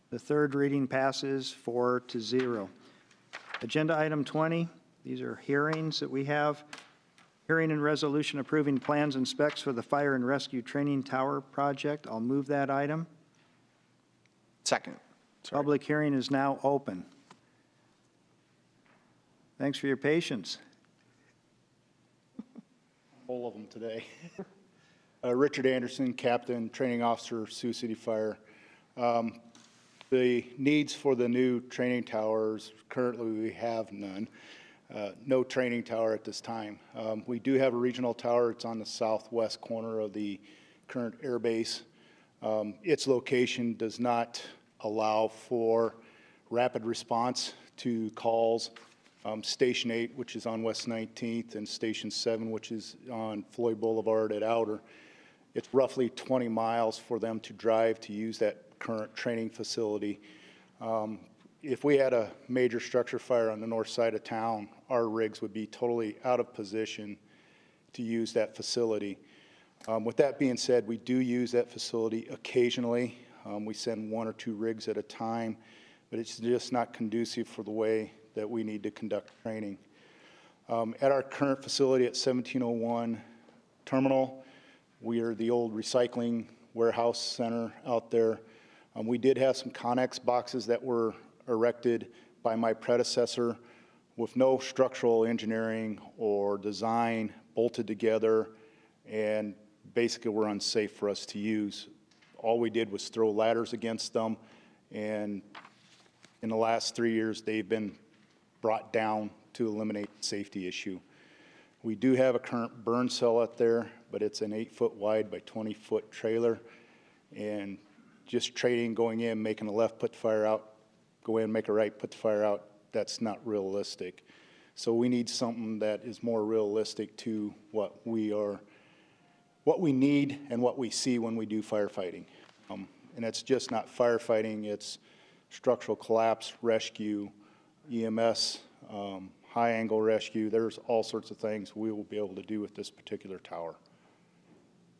The third reading passes 4-0. Agenda item 20, these are hearings that we have. Hearing and resolution approving plans and specs for the Fire and Rescue Training Tower project. I'll move that item. Second. Sorry. Public hearing is now open. Thanks for your patience. All of them today. Richard Anderson, Captain, Training Officer, Sioux City Fire. The needs for the new training towers, currently we have none. No training tower at this time. We do have a regional tower. It's on the southwest corner of the current air base. Its location does not allow for rapid response to calls. Station 8, which is on West 19th, and Station 7, which is on Floyd Boulevard at Outer. It's roughly 20 miles for them to drive to use that current training facility. If we had a major structure fire on the north side of town, our rigs would be totally out of position to use that facility. With that being said, we do use that facility occasionally. We send 1 or 2 rigs at a time, but it's just not conducive for the way that we need to conduct training. At our current facility at 1701 Terminal, we are the old recycling warehouse center out there. We did have some Connex boxes that were erected by my predecessor with no structural engineering or design, bolted together, and basically were unsafe for us to use. All we did was throw ladders against them, and in the last 3 years, they've been brought down to eliminate the safety issue. We do have a current burn cell out there, but it's an 8-foot wide by 20-foot trailer, and just trading, going in, making a left, put the fire out, go in, make a right, put the fire out, that's not realistic. So we need something that is more realistic to what we need and what we see when we do firefighting. And it's just not firefighting, it's structural collapse, rescue, EMS, high-angle rescue. There's all sorts of things we will be able to do with this particular tower.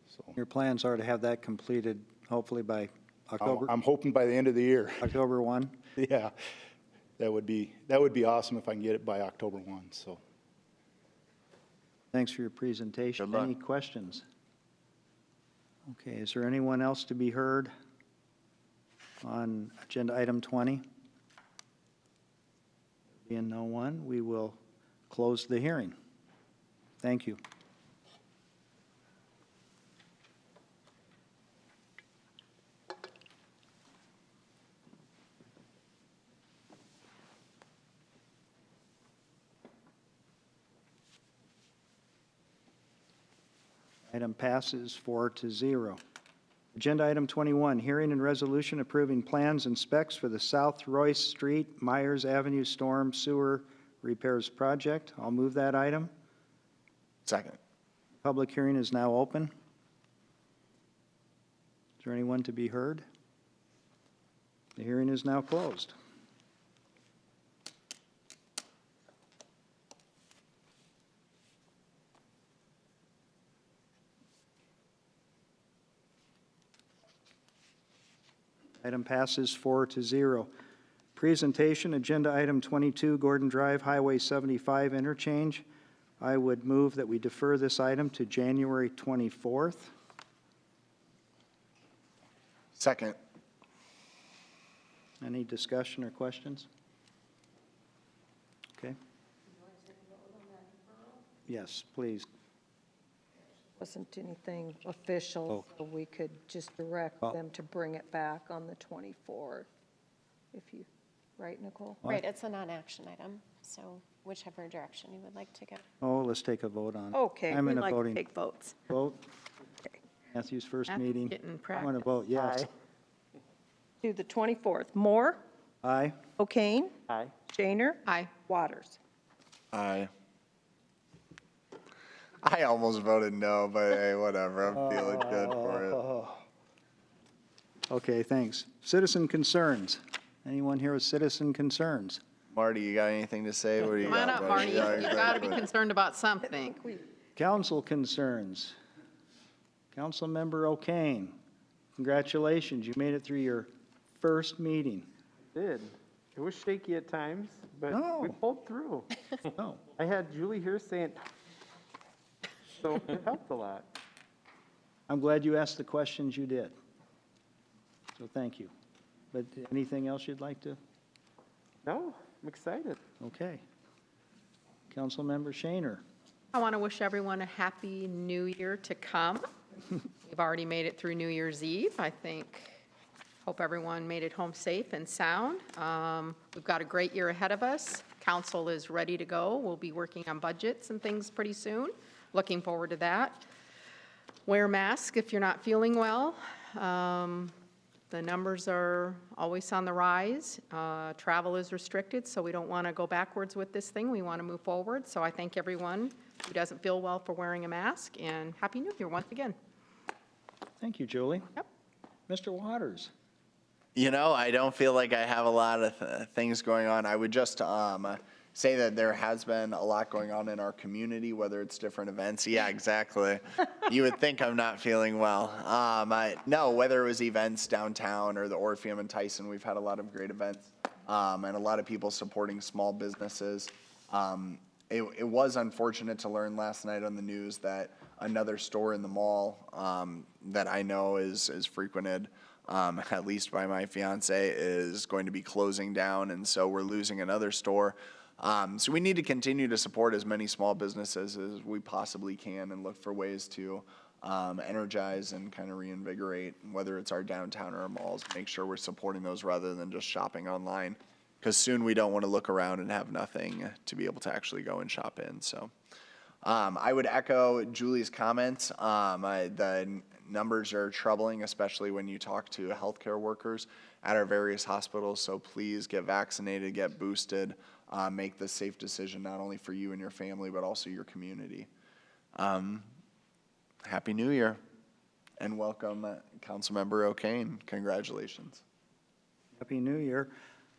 So Your plans are to have that completed hopefully by October? I'm hoping by the end of the year. October 1? Yeah, that would be awesome if I can get it by October 1, so. Thanks for your presentation. Good luck. Any questions? Okay, is there anyone else to be heard on agenda item 20? Being no one, we will close the hearing. Thank you. Item passes 4-0. Agenda item 21, hearing and resolution approving plans and specs for the South Royce Street, Myers Avenue Storm Sewer Repairs Project. I'll move that item. Second. Public hearing is now open. Is there anyone to be heard? The hearing is now closed. Item passes 4-0. Presentation, agenda item 22, Gordon Drive Highway 75 interchange. I would move that we defer this item to January 24th. Second. Any discussion or questions? Okay. Yes, please. Wasn't anything official, so we could just direct Oh. them to bring it back on the 24th, if you, right, Nicole? Right, it's a non-action item, so whichever direction you would like to go. Oh, let's take a vote on it. Okay, I'm we in a like to voting take votes. vote. Matthew's first Matthew's meeting. getting I'm going to vote yes. To the 24th, Moore, Aye. O'Kane, Aye. Shaner, Aye. Waters. I almost voted no, but hey, whatever. I'm feeling good for it. Okay, thanks. Citizen concerns. Anyone here with citizen concerns? Marty, you got anything to say? What do you Come on got, up, buddy? Marty. Yeah, You've got to be exactly. concerned about something. Council concerns. Councilmember O'Kane, congratulations. You made it through your first meeting. Did. It was shaky at times, but we No. pulled through. Oh, I had Julie here saying, so it helped a lot. I'm glad you asked the questions you did. So thank you. But anything else you'd like to? No, I'm excited. Okay. Councilmember Shaner. I want to wish everyone a happy new year to come. We've already made it through New Year's Eve. I hope everyone made it home safe and sound. We've got a great year ahead of us. Council is ready to go. We'll be working on budgets and things pretty soon. Looking forward to that. Wear a mask if you're not feeling well. The numbers are always on the rise. Travel is restricted, so we don't want to go backwards with this thing. We want to move forward. So I thank everyone who doesn't feel well for wearing a mask, and Happy New Year once again. Thank you, Julie. Yep. Mr. Waters. You know, I don't feel like I have a lot of things going on. I would just say that there has been a lot going on in our community, whether it's different events. Yeah, exactly. You would think I'm not feeling well. No, whether it was events downtown or the Orpheum and Tyson, we've had a lot of great events and a lot of people supporting small businesses. It was unfortunate to learn last night on the news that another store in the mall that I know is frequented, at least by my fiance, is going to be closing down, and so we're losing another store. So we need to continue to support as many small businesses as we possibly can and look for ways to energize and kind of reinvigorate, whether it's our downtown or our malls, make sure we're supporting those rather than just shopping online. Because soon we don't want to look around and have nothing to be able to actually go and shop in. So I would echo Julie's comments. The numbers are troubling, especially when you talk to healthcare workers at our various hospitals. So please get vaccinated, get boosted, make the safe decision not only for you and your family, but also your community. Happy New Year, and welcome, Councilmember O'Kane. Congratulations. Happy New Year.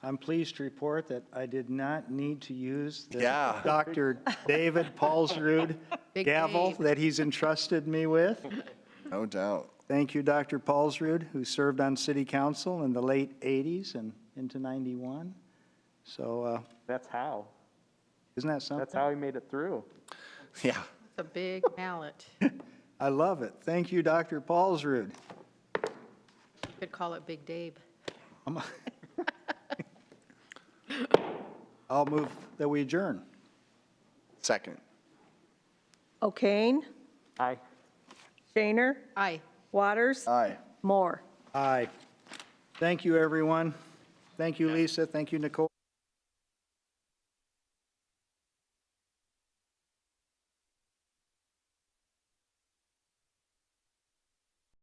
I'm pleased to report that I did not need to use the Yeah. Dr. David Paulsrud Big gavel Dave. that he's entrusted me with. No doubt. Thank you, Dr. Paulsrud, who served on city council in the late 80s and into 91. So That's how. isn't that something? That's how he made it through. Yeah. It's a big mallet. I love it. Thank you, Dr. Paulsrud. Could call it Big Dave. I'll move that we adjourn. Second. O'Kane, Aye. Shaner, Aye. Waters, Aye. Moore. Aye. Thank you, everyone. Thank you, Lisa. Thank you, Nicole.